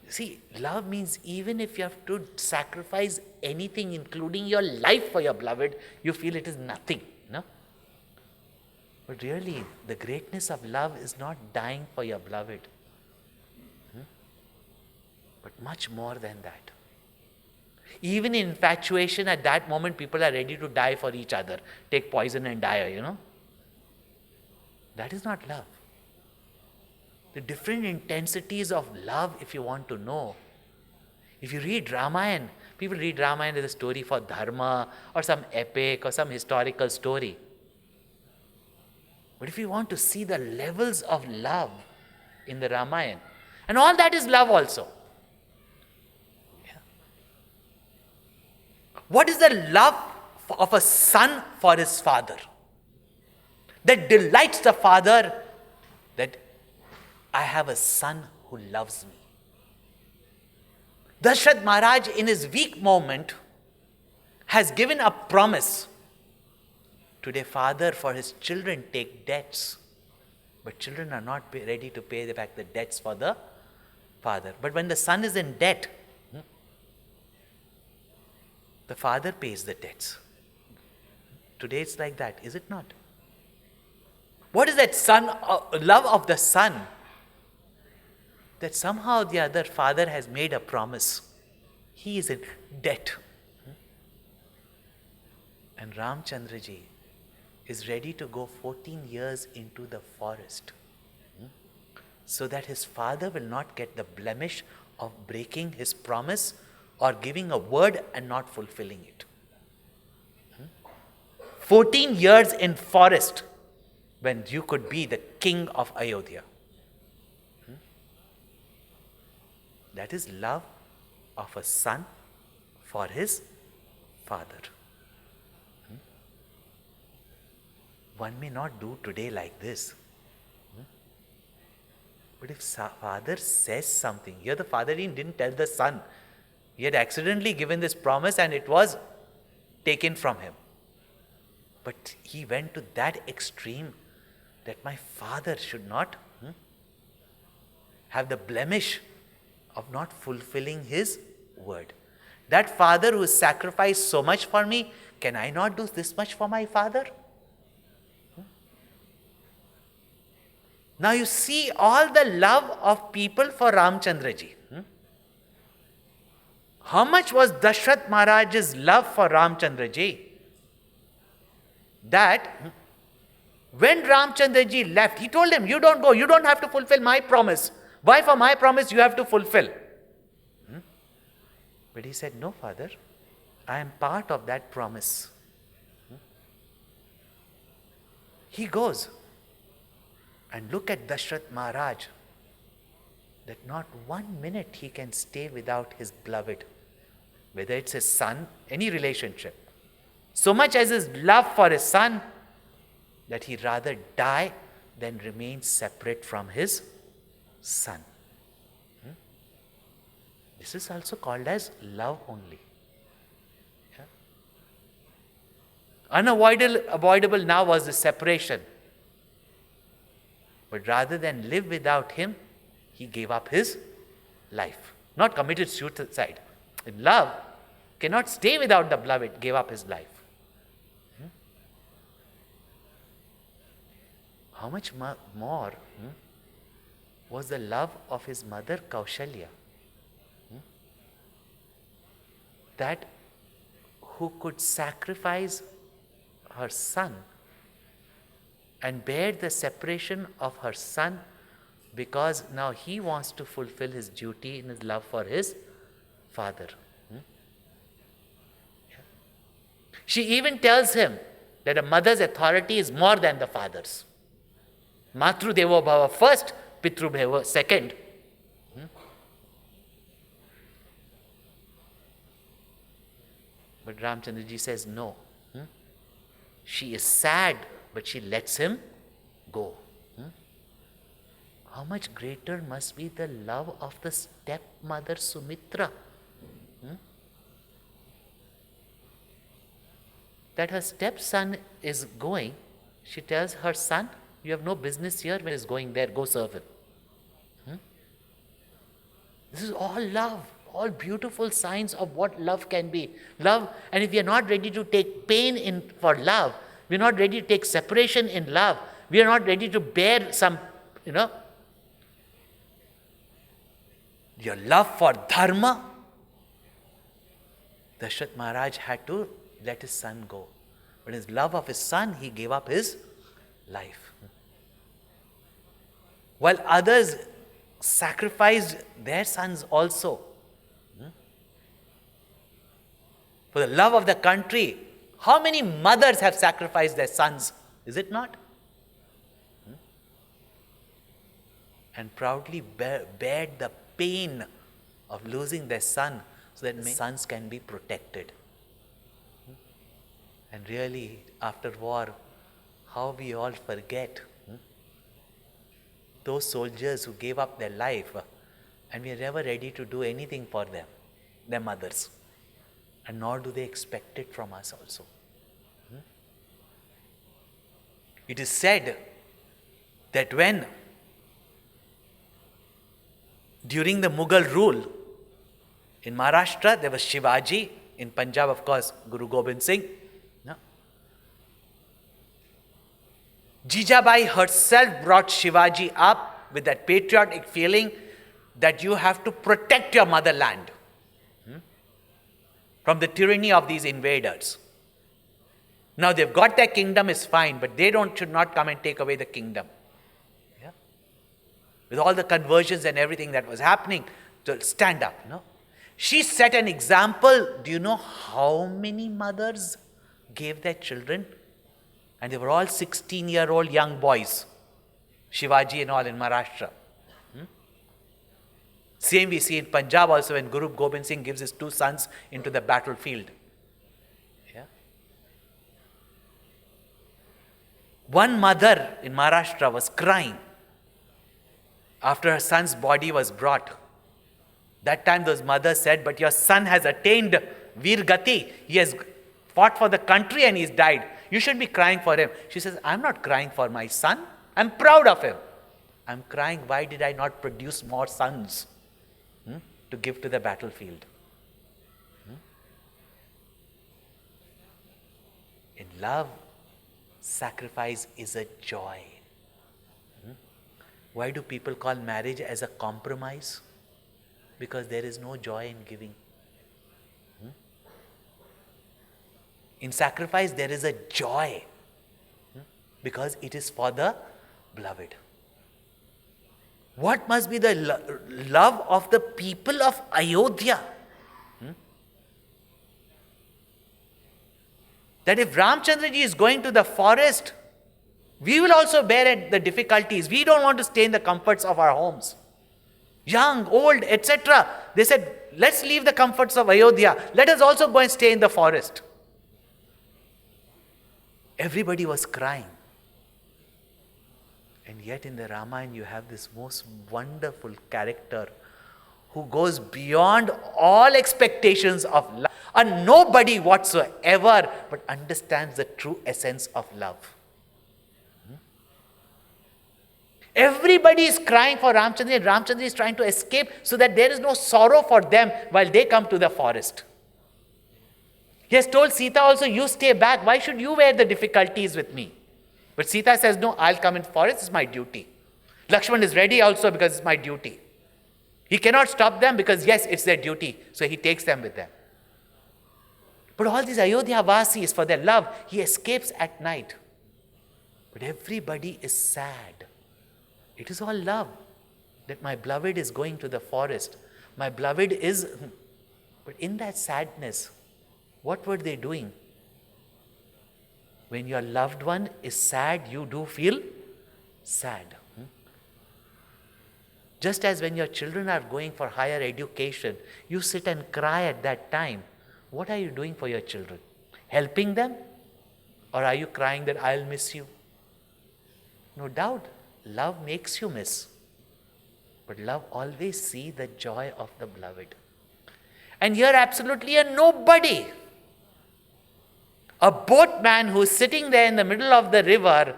See, love means even if you have to sacrifice anything, including your life for your beloved, you feel it is nothing, no? But really, the greatness of love is not dying for your beloved. But much more than that. Even in infatuation, at that moment, people are ready to die for each other. Take poison and die, That is not love. The different intensities of love, if you want to know. If you read Ramayana, people read Ramayana as a story for dharma, or some epic, or some historical story. But if you want to see the levels of love in the Ramayana, and all that is love also. What is the love of a son for his father? That delights the father that I have a son who loves me. Dashrath Maharaj, in his weak moment, has given a promise. Today, father for his children take debts, but children are not ready to pay back the debts for the father. But when the son is in debt, the father pays the debts. Today it's like that, is it not? What is that love of the son? That somehow the other father has made a promise. He is in debt. And Ramchandraji is ready to go 14 years into the forest so that his father will not get the blemish of breaking his promise or giving a word and not fulfilling it. 14 years in forest when you could be the king of Ayodhya. That is love of a son for his father. One may not do today like this. But if father says something, here the father didn't tell the son. He had accidentally given this promise and it was taken from him. But he went to that extreme that my father should not have the blemish of not fulfilling his word. That father who has sacrificed so much for me, can I not do this much for my father? Now you see all the love of people for Ramchandraji. How much was Dashrath Maharaj's love for Ramchandraji? That when Ramchandraji left, he told him, you don't go, you don't have to fulfill my promise. Why for my promise you have to fulfill? But he said, no, father, I am part of that promise. He goes. And look at Dashrath Maharaj, that not 1 minute he can stay without his beloved, whether it's his son, any relationship. So much as his love for his son, that he rather die than remain separate from his son. This is also called as love only. Yeah? Unavoidable now was the separation. But rather than live without him, he gave up his life. Not committed suicide. In love, cannot stay without the beloved, gave up his life. How much more was the love of his mother Kaushalya? That who could sacrifice her son and bear the separation of her son because now he wants to fulfill his duty in his love for his father. She even tells him that a mother's authority is more than the father's. Matru Devo Bhava first, Pitru Bhava second. But Ramchandraji says no. She is sad, but she lets him go. How much greater must be the love of the stepmother Sumitra? That her stepson is going, she tells her son, you have no business here when he's going there, go serve him. This is all love, all beautiful signs of what love can be. Love, and if we are not ready to take pain for love, we are not ready to take separation in love, we are not ready to bear some, your love for dharma. Dashrath Maharaj had to let his son go. But his love of his son, he gave up his life. While others sacrificed their sons also. For the love of the country, how many mothers have sacrificed their sons? Is it not? And proudly bared the pain of losing their son so that sons can be protected. And really, after war, how we all forget those soldiers who gave up their life and we are never ready to do anything for them, their mothers. And nor do they expect it from us also. It is said that when, during the Mughal rule, in Maharashtra there was Shivaji, in Punjab of course Guru Gobind Singh. Jijabai herself brought Shivaji up with that patriotic feeling that you have to protect your motherland from the tyranny of these invaders. Now they've got their kingdom, is fine, but they should not come and take away the kingdom. Yeah? With all the conversions and everything that was happening, to stand up. She set an example. Do you know how many mothers gave their children? And they were all 16-year-old young boys. Shivaji and all in Maharashtra. Same we see in Punjab also when Guru Gobind Singh gives his 2 sons into the battlefield. Yeah? One mother in Maharashtra was crying after her son's body was brought. That time those mothers said, but your son has attained Veer Gati. He has fought for the country and he's died. You should be crying for him. She says, I'm not crying for my son. I'm proud of him. I'm crying, why did I not produce more sons to give to the battlefield? In love, sacrifice is a joy. Why do people call marriage as a compromise? Because there is no joy in giving. In sacrifice, there is a joy because it is for the beloved. What must be the love of the people of Ayodhya? That if Ramchandraji is going to the forest We will also bear the difficulties. We don't want to stay in the comforts of our homes. Young, old, etc. They said, let's leave the comforts of Ayodhya. Let us also go and stay in the forest. Everybody was crying. And yet in the Ramayana you have this most wonderful character who goes beyond all expectations of love. A nobody whatsoever, but understands the true essence of love. Everybody is crying for Ramchandra, and Ramchandra is trying to escape so that there is no sorrow for them while they come to the forest. He has told Sita also, you stay back. Why should you bear the difficulties with me? But Sita says, no, I'll come in forest. It's my duty. Lakshman is ready also because it's my duty. He cannot stop them because, yes, it's their duty. So he takes them with them. But all these Ayodhya Vasis, for their love, he escapes at night. But everybody is sad. It is all love that my beloved is going to the forest. My beloved is... But in that sadness, what were they doing? When your loved one is sad, you do feel sad. Just as when your children are going for higher education, you sit and cry at that time. What are you doing for your children? Helping them? Or are you crying that I'll miss you? No doubt, love makes you miss. But love always sees the joy of the beloved. And here absolutely a nobody. A boatman who is sitting there in the middle of the river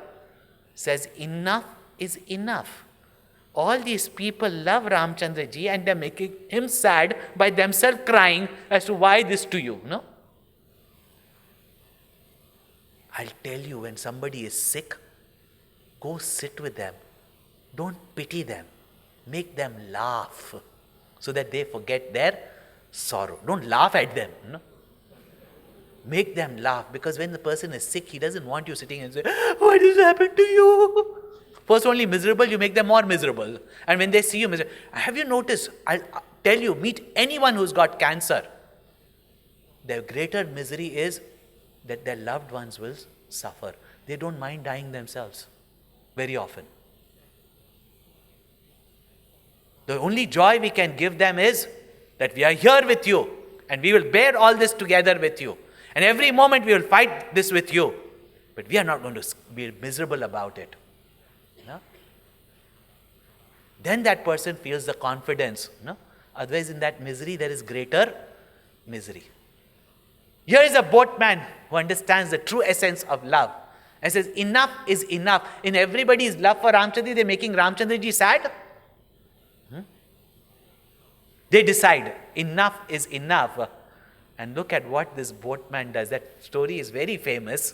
says, enough is enough. All these people love Ramchandra ji and they are making him sad by themselves crying as to why this to you. No? I'll tell you, when somebody is sick, go sit with them. Don't pity them. Make them laugh so that they forget their sorrow. Don't laugh at them. No? Make them laugh, because when the person is sick, he doesn't want you sitting and say, what has happened to you? First only miserable, you make them more miserable. And when they see you miserable, have you noticed, I'll tell you, meet anyone who's got cancer. Their greater misery is that their loved ones will suffer. They don't mind dying themselves very often. The only joy we can give them is that we are here with you and we will bear all this together with you. And every moment we will fight this with you. But we are not going to be miserable about it. No? Then that person feels the confidence. No? Otherwise in that misery there is greater misery. Here is a boatman who understands the true essence of love. And says, enough is enough. In everybody's love for Ramchandra, they are making Ramchandra ji sad. They decide, enough is enough. And look at what this boatman does. That story is very famous.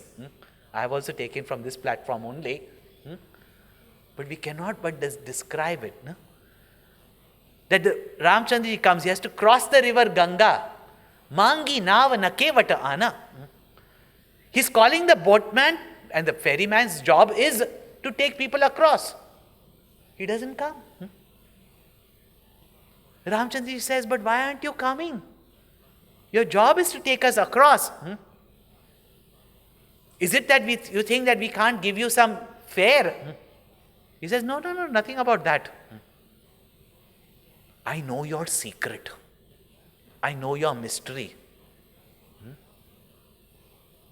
I have also taken from this platform only. But we cannot but describe it. No? That Ramchandra ji comes, he has to cross the river Ganga. Mangi nava nakevata ana. He's calling the boatman, and the ferryman's job is to take people across. He doesn't come. Ramchandra ji says, but why aren't you coming? Your job is to take us across. Is it that you think that we can't give you some fare? He says, no, nothing about that. I know your secret. I know your mystery.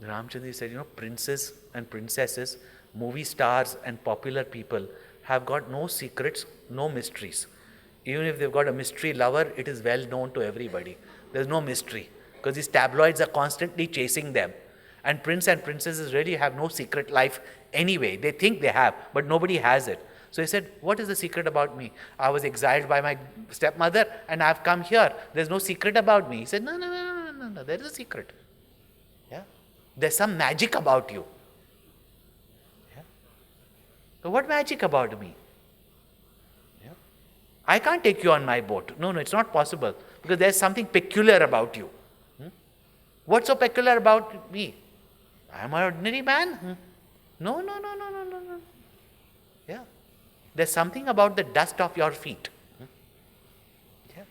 Ramchandra said, princes and princesses, movie stars and popular people have got no secrets, no mysteries. Even if they've got a mystery lover, it is well known to everybody. There's no mystery, because these tabloids are constantly chasing them. And prince and princesses really have no secret life anyway. They think they have, but nobody has it. So he said, what is the secret about me? I was exiled by my stepmother and I've come here. There's no secret about me. He said, no, there is a secret. Yeah? There's some magic about you. Yeah? So what magic about me? Yeah? I can't take you on my boat. No, it's not possible, because there's something peculiar about you. What's so peculiar about me? I'm an ordinary man. No. Yeah. There's something about the dust of your feet. Yeah.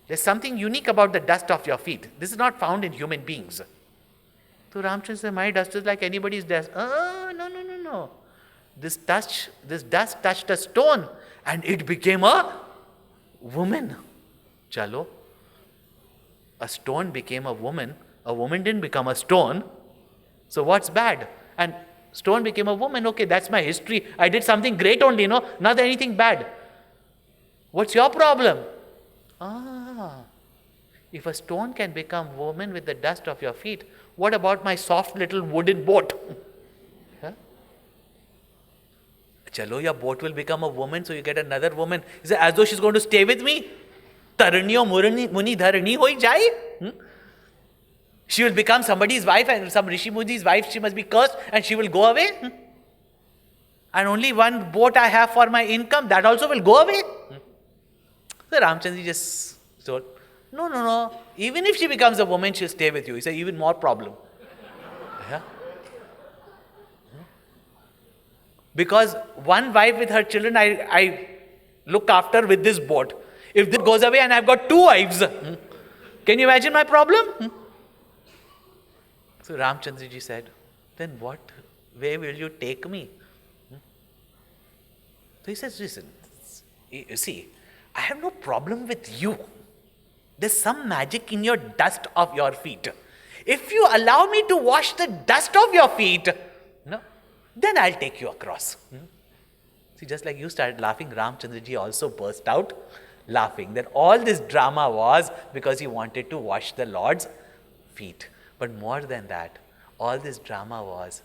There's something unique about the dust of your feet. This is not found in human beings. So Ramchandra said, my dust is like anybody's dust. Oh, no. this dust touched a stone and it became a woman. Chalo. A stone became a woman. A woman didn't become a stone. So what's bad? And stone became a woman. Okay, that's my history. I did something great only, not anything bad. What's your problem? If a stone can become woman with the dust of your feet, what about my soft little wooden boat? Huh? Chalo, your boat will become a woman, so you get another woman. Is it as though she's going to stay with me? Taranyo muni dharani hoi jai? She will become somebody's wife, and some Rishi Muni's wife, she must be cursed and she will go away. And only one boat I have for my income, that also will go away. So Ramchandra just told, no. Even if she becomes a woman, she'll stay with you. He said, even more problem. Yeah. Because one wife with her children, I look after with this boat. If this goes away and I've got two wives, can you imagine my problem? So Ramchandra ji said, then what way will you take me? So he says, listen, you see, I have no problem with you. There's some magic in your dust of your feet. If you allow me to wash the dust of your feet, then I'll take you across. See, just like you started laughing, Ramchandra ji also burst out laughing. That all this drama was because he wanted to wash the Lord's feet. But more than that, all this drama was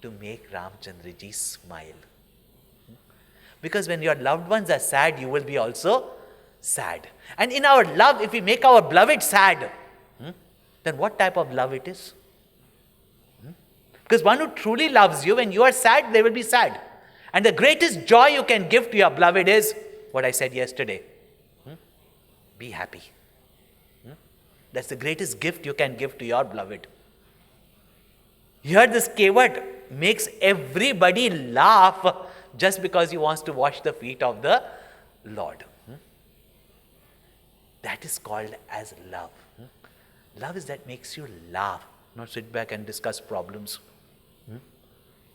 to make Ramchandra ji smile. Because when your loved ones are sad, you will be also sad. And in our love, if we make our beloved sad, then what type of love it is? Because one who truly loves you, when you are sad, they will be sad. And the greatest joy you can give to your beloved is what I said yesterday. Be happy. That's the greatest gift you can give to your beloved. Here this Kevat makes everybody laugh just because he wants to wash the feet of the Lord. That is called as love. Love is that makes you laugh, not sit back and discuss problems.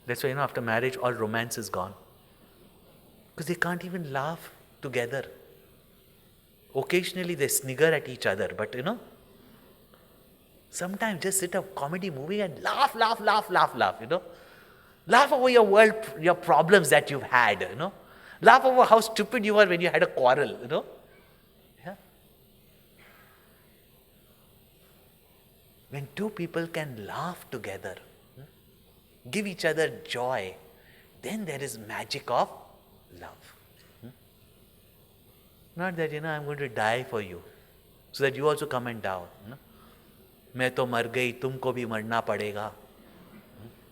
That's why, after marriage, all romance is gone. Because they can't even laugh together. Occasionally they snigger at each other, but sometimes just sit a comedy movie and laugh. Laugh over your world, your problems that you've had, Laugh over how stupid you were when you had a quarrel, Yeah. When two people can laugh together, give each other joy, then there is magic of love. Not that, I'm going to die for you, so that you also come and down. मैं तो मर गई, तुमको भी मरना पड़ेगा.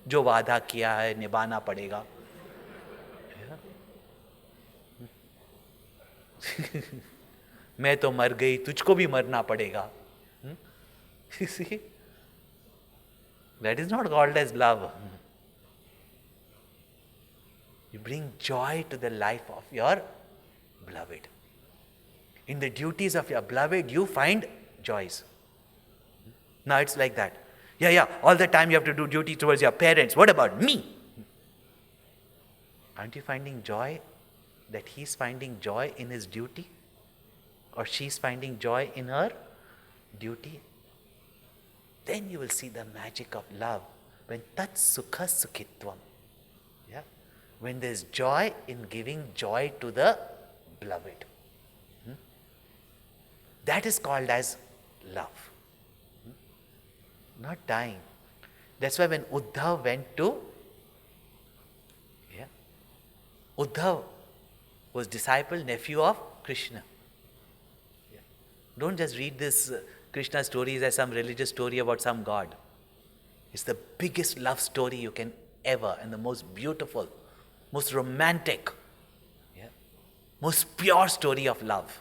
जो वादा किया है निभाना पड़ेगा. मैं तो मर गई, तुझको भी मरना पड़ेगा. You see? That is not called as love. You bring joy to the life of your beloved. In the duties of your beloved, you find joys. Now it's like that. Yeah, all the time you have to do duty towards your parents. What about me? Aren't you finding joy that he's finding joy in his duty? Or she's finding joy in her duty? Then you will see the magic of love. When tat sukha sukhitvam. Yeah? When there's joy in giving joy to the beloved. That is called as love. Not dying. That's why when Uddhav went to, Uddhav was disciple, nephew of Krishna. Don't just read this Krishna stories as some religious story about some god. It's the biggest love story you can ever, and the most beautiful, most romantic, most pure story of love.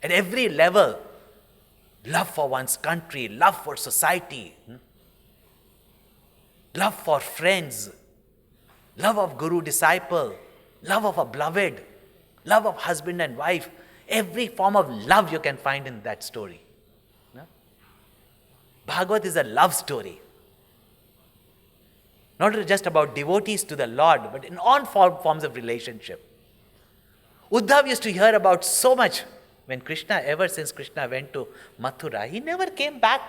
At every level, love for one's country, love for society, love for friends, love of guru-disciple, love of a beloved, love of husband and wife. Every form of love you can find in that story. Bhagavad is a love story. Not just about devotees to the Lord, but in all forms of relationship. Uddhav used to hear about so much. When Krishna, ever since Krishna went to Mathura, he never came back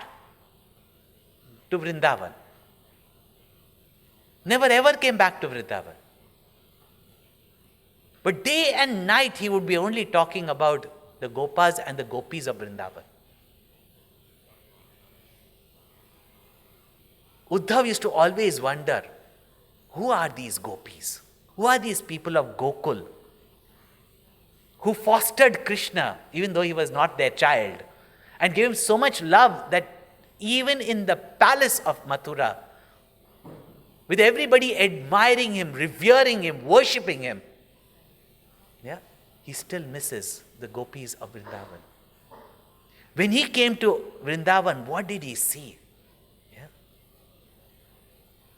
to Vrindavan. Never ever came back to Vrindavan. But day and night he would be only talking about the Gopas and the Gopis of Vrindavan. Uddhav used to always wonder, who are these Gopis? Who are these people of Gokul who fostered Krishna even though he was not their child and gave him so much love that even in the palace of Mathura, with everybody admiring him, revering him, worshipping him, he still misses the Gopis of Vrindavan. When he came to Vrindavan, what did he see?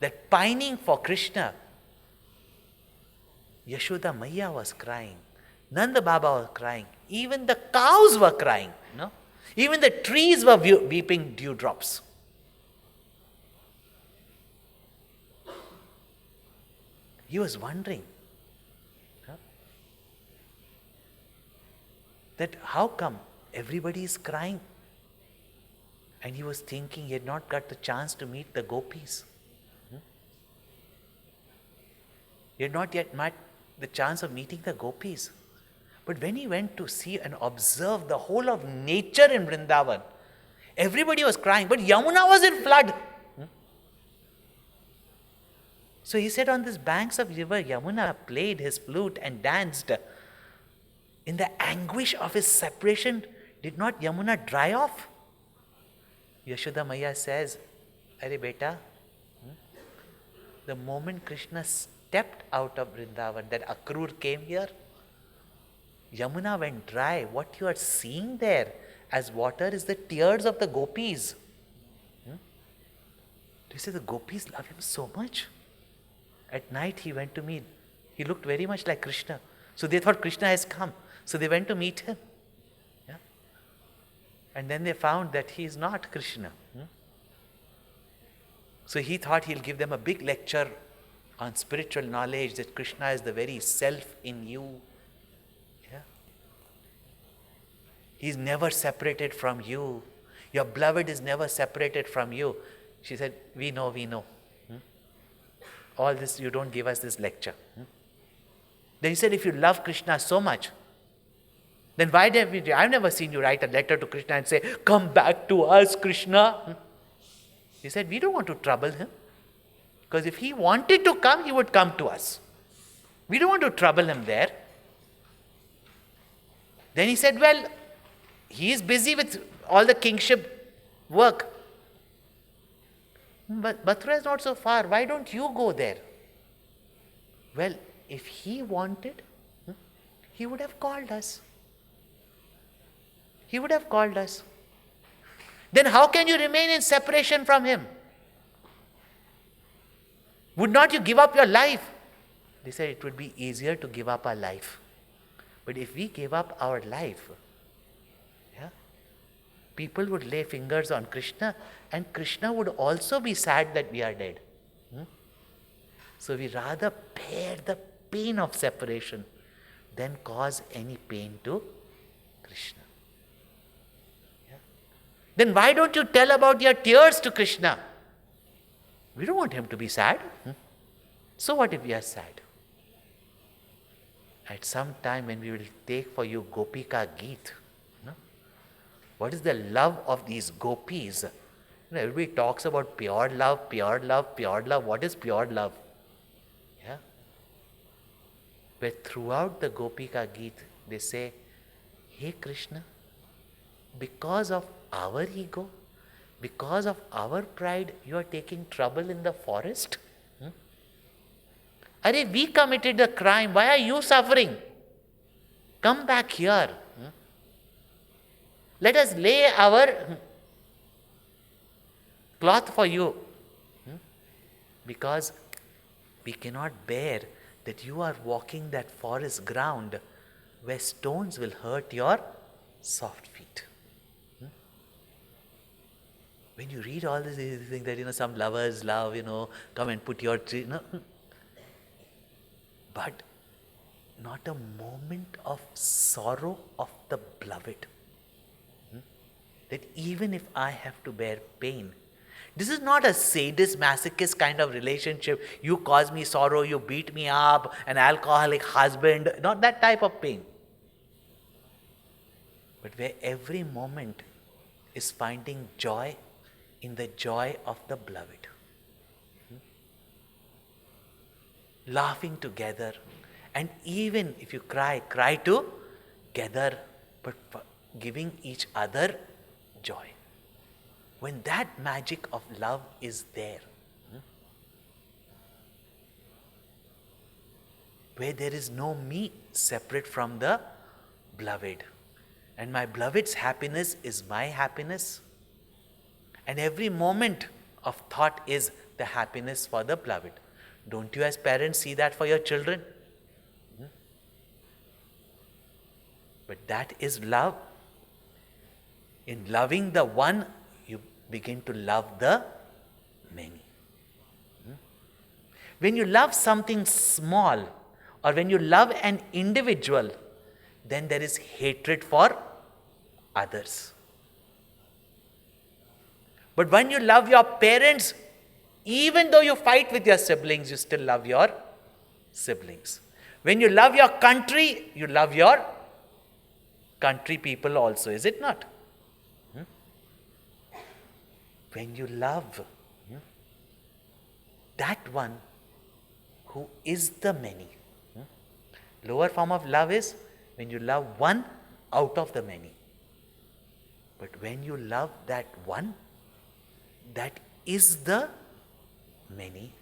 That pining for Krishna, Yashoda Maiya was crying, Nanda Baba was crying, even the cows were crying, even the trees were weeping dewdrops. He was wondering that how come everybody is crying? And he was thinking he had not got the chance to meet the gopis. He had not yet met the chance of meeting the gopis. But when he went to see and observe the whole of nature in Vrindavan, everybody was crying, but Yamuna was in flood. So he said, on these banks of river, Yamuna played his flute and danced. In the anguish of his separation, did not Yamuna dry off? Yashoda Maiya says, Are beta, the moment Krishna stepped out of Vrindavan, that Akrur came here, Yamuna went dry. What you are seeing there as water is the tears of the gopis. They say the gopis love him so much. At night he went to meet. He looked very much like Krishna. So they thought Krishna has come. So they went to meet him. And then they found that he is not Krishna. So he thought he'll give them a big lecture on spiritual knowledge, that Krishna is the very self in you. He's never separated from you. Your beloved is never separated from you. She said, we know. All this, you don't give us this lecture. Then he said, if you love Krishna so much, then why did we? I've never seen you write a letter to Krishna and say, come back to us, Krishna. He said, we don't want to trouble him. Because if he wanted to come, he would come to us. We don't want to trouble him there. Then he said, well, he is busy with all the kingship work. But Mathura is not so far. Why don't you go there? Well, if he wanted, he would have called us. He would have called us. Then how can you remain in separation from him? Would not you give up your life? They said it would be easier to give up our life. But if we gave up our life, people would lay fingers on Krishna, and Krishna would also be sad that we are dead. So we rather bear the pain of separation than cause any pain to Krishna. Then why don't you tell about your tears to Krishna? We don't want him to be sad. So what if we are sad? At some time when we will take for you Gopika Geet, what is the love of these gopis? Everybody talks about pure love, pure love, pure love. What is pure love? But throughout the Gopika Geet, they say, hey Krishna, because of our ego, because of our pride, you are taking trouble in the forest? Arey, we committed the crime. Why are you suffering? Come back here. Let us lay our cloth for you. Because we cannot bear that you are walking that forest ground where stones will hurt your soft feet. When you read all these things that, some lovers love, come and put your tree, but not a moment of sorrow of the beloved. That even if I have to bear pain, this is not a sadist, masochist kind of relationship. You cause me sorrow, you beat me up, an alcoholic husband, not that type of pain. But where every moment is finding joy in the joy of the beloved. Laughing together. And even if you cry together, but giving each other joy. When that magic of love is there, where there is no me separate from the beloved, and my beloved's happiness is my happiness, and every moment of thought is the happiness for the beloved. Don't you as parents see that for your children? But that is love. In loving the one, you begin to love the many. When you love something small, or when you love an individual, then there is hatred for others. But when you love your parents, even though you fight with your siblings, you still love your siblings. When you love your country, you love your country people also, is it not? When you love that one who is the many. Lower form of love is when you love one out of the many. But when you love that one, that is the many,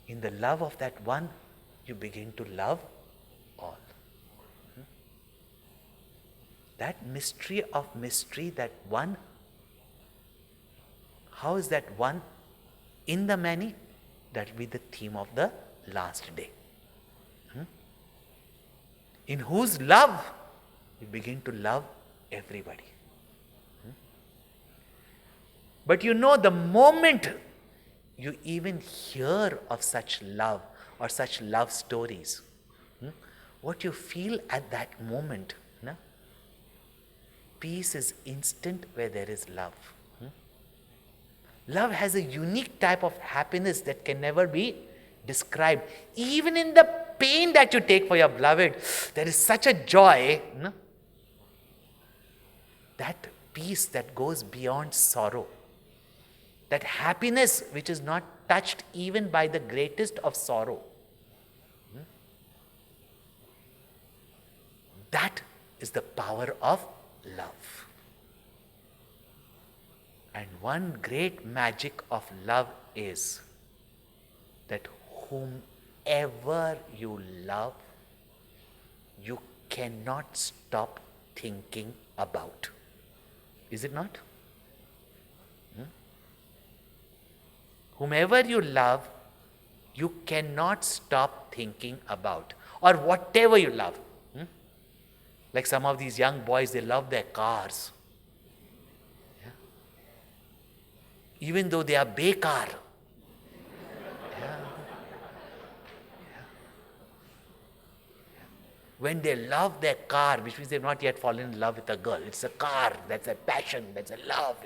in the love of that one, you begin to love all. That mystery of mystery, that one, how is that one in the many? That will be the theme of the last day. In whose love you begin to love everybody. But the moment you even hear of such love or such love stories, what you feel at that moment, peace is instant where there is love. Love has a unique type of happiness that can never be described. Even in the pain that you take for your beloved, there is such a joy, that peace that goes beyond sorrow, that happiness which is not touched even by the greatest of sorrow. That is the power of love. And one great magic of love is that whomever you love, you cannot stop thinking about. Is it not? Whomever you love, you cannot stop thinking about. Or whatever you love. Like some of these young boys, they love their cars. Even though they are bekar. When they love their car, which means they've not yet fallen in love with a girl. It's a car, that's a passion, that's a love,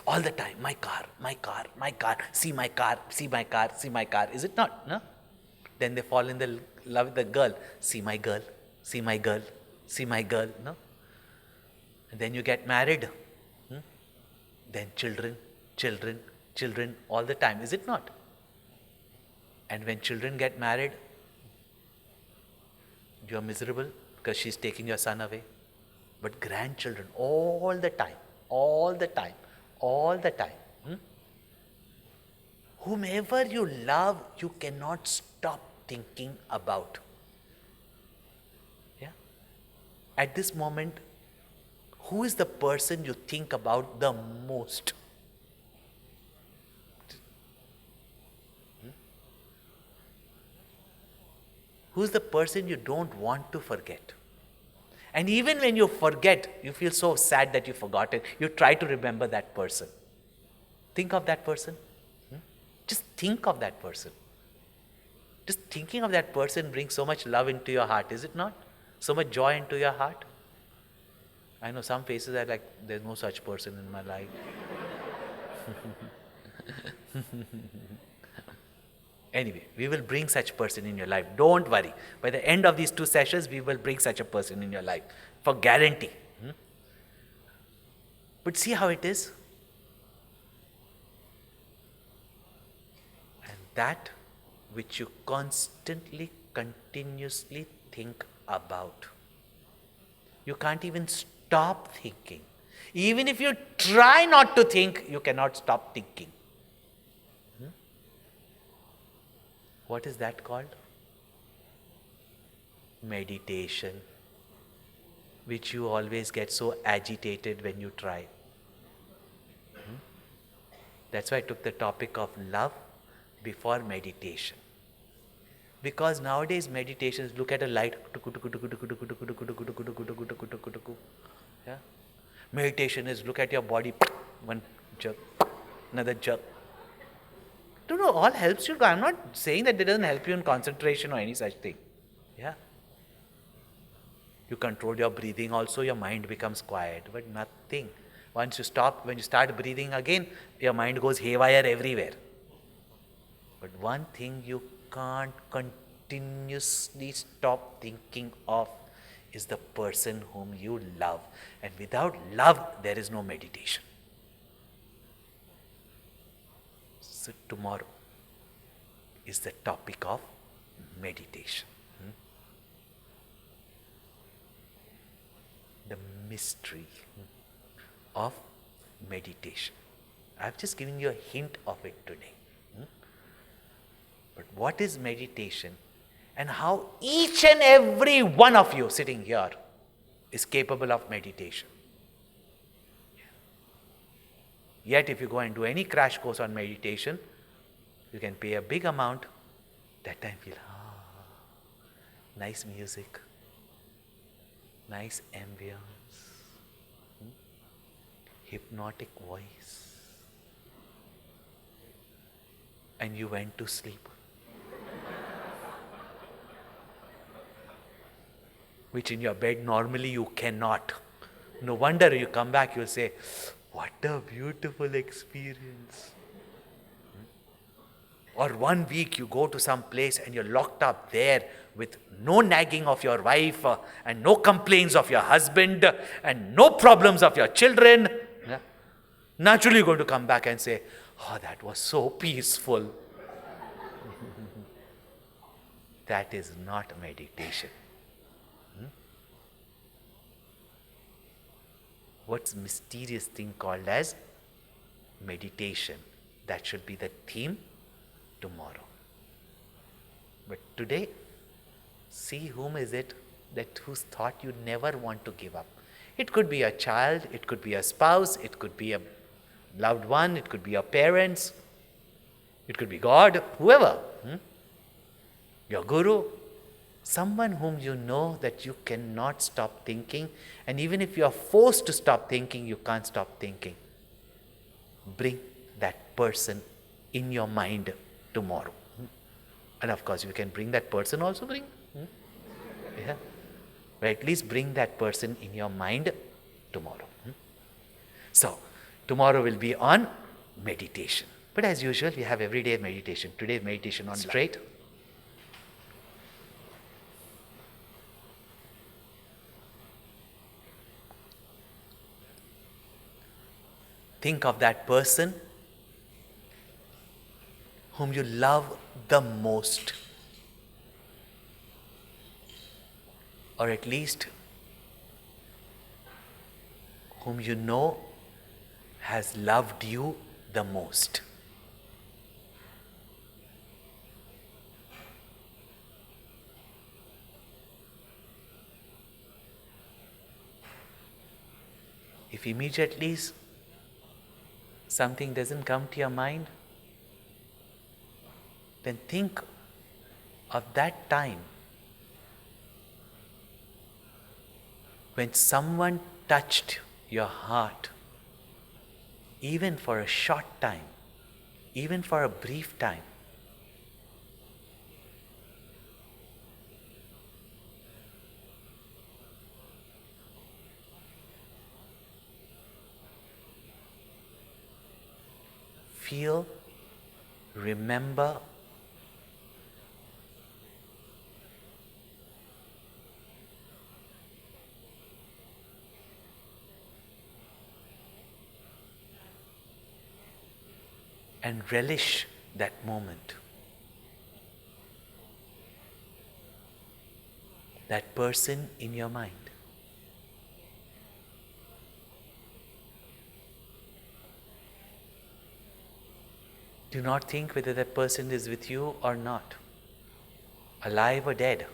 All the time, my car, see my car, see my car, see my car. Is it not? No? Then they fall in love with the girl. See my girl, see my girl, see my girl. No? And then you get married. Then children, all the time. Is it not? And when children get married, you are miserable because she's taking your son away. But grandchildren, all the time. Whomever you love, you cannot stop thinking about. At this moment, who is the person you think about the most? Who is the person you don't want to forget? And even when you forget, you feel so sad that you forgot it. You try to remember that person. Think of that person. Just think of that person. Just thinking of that person brings so much love into your heart, is it not? So much joy into your heart. I know some faces are like, there's no such person in my life. Anyway, we will bring such person in your life. Don't worry. By the end of these 2 sessions, we will bring such a person in your life. For guarantee. But see how it is? And that which you constantly, continuously think about. You can't even stop thinking. Even if you try not to think, you cannot stop thinking. What is that called? Meditation, which you always get so agitated when you try. That's why I took the topic of love before meditation. Because nowadays meditations look at a light. Yeah? Meditation is look at your body, one jerk, another jerk. No, no, all helps you. I'm not saying that it doesn't help you in concentration or any such thing. Yeah. You control your breathing also, your mind becomes quiet, but nothing. Once you stop, when you start breathing again, your mind goes haywire everywhere. But one thing you can't continuously stop thinking of is the person whom you love. And without love, there is no meditation. So tomorrow is the topic of meditation. The mystery of meditation. I've just given you a hint of it today. But what is meditation, and how each and every one of you sitting here is capable of meditation? Yet if you go and do any crash course on meditation, you can pay a big amount. That time feel, nice music, nice ambience, hypnotic voice, and you went to sleep. Which in your bed normally you cannot. No wonder you come back, you'll say, what a beautiful experience. Or 1 week you go to some place and you're locked up there with no nagging of your wife and no complaints of your husband and no problems of your children. Naturally you're going to come back and say, oh, that was so peaceful. That is not meditation. What's mysterious thing called as meditation? That should be the theme tomorrow. But today, see whom is it that whose thought you never want to give up. It could be a child, it could be a spouse, it could be a loved one, it could be your parents, it could be God, whoever. Your guru. Someone whom you know that you cannot stop thinking, and even if you are forced to stop thinking, you can't stop thinking. Bring that person in your mind tomorrow. And of course, you can bring that person also, bring. Yeah. But at least bring that person in your mind tomorrow. So, tomorrow will be on meditation. But as usual, we have everyday meditation. Today, meditation on straight. Think of that person whom you love the most, or at least whom you know has loved you the most. If immediately something doesn't come to your mind, then think of that time When someone touched your heart, even for a short time, even for a brief time, feel, remember, and relish that moment. That person in your mind. Do not think whether that person is with you or not, alive or dead.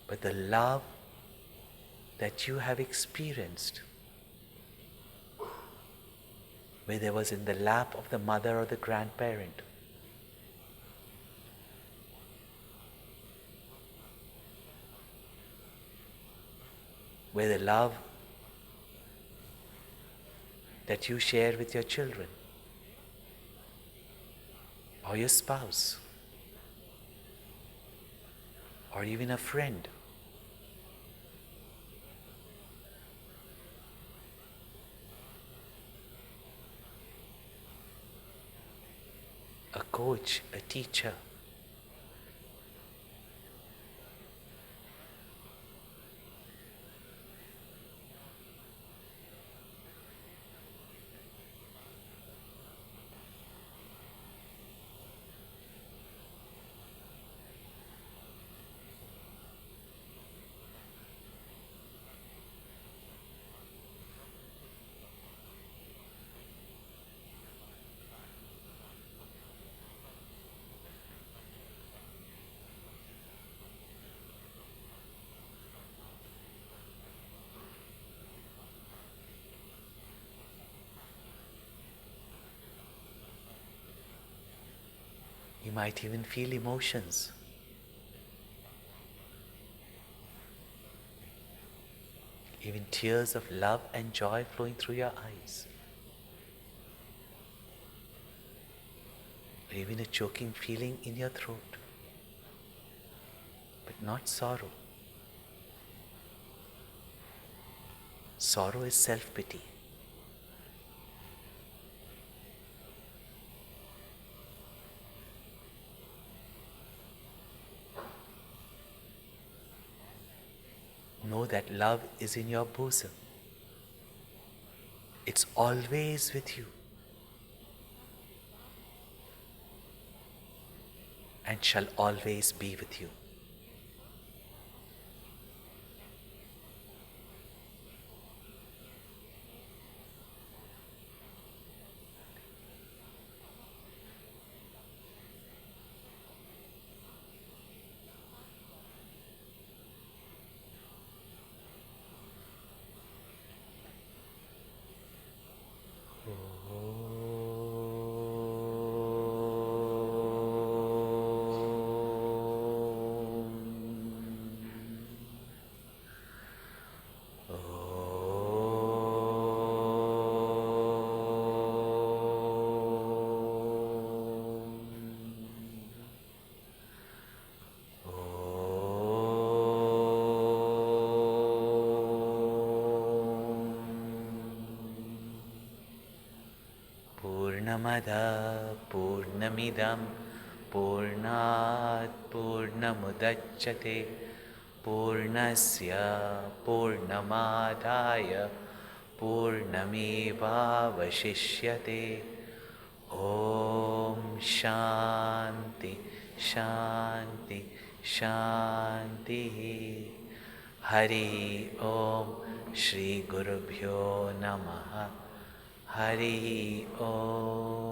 But the love that you have experienced, whether it was in the lap of the mother or the grandparent, where the love that you share with your children or your spouse or even a friend. A coach, a teacher. You might even feel emotions. Even tears of love and joy flowing through your eyes. Or even a choking feeling in your throat. But not sorrow. Sorrow is self-pity. Know that love is in your bosom. It's always with you and shall always be with you. Purnamada Purnamidam Purnat Purnamudachyate Purnasya Purnamadaya Purnameva Vashishyate. Om Shanti Shanti Shanti. Hari Om Shri Gurubhyo Namaha. Hari Om.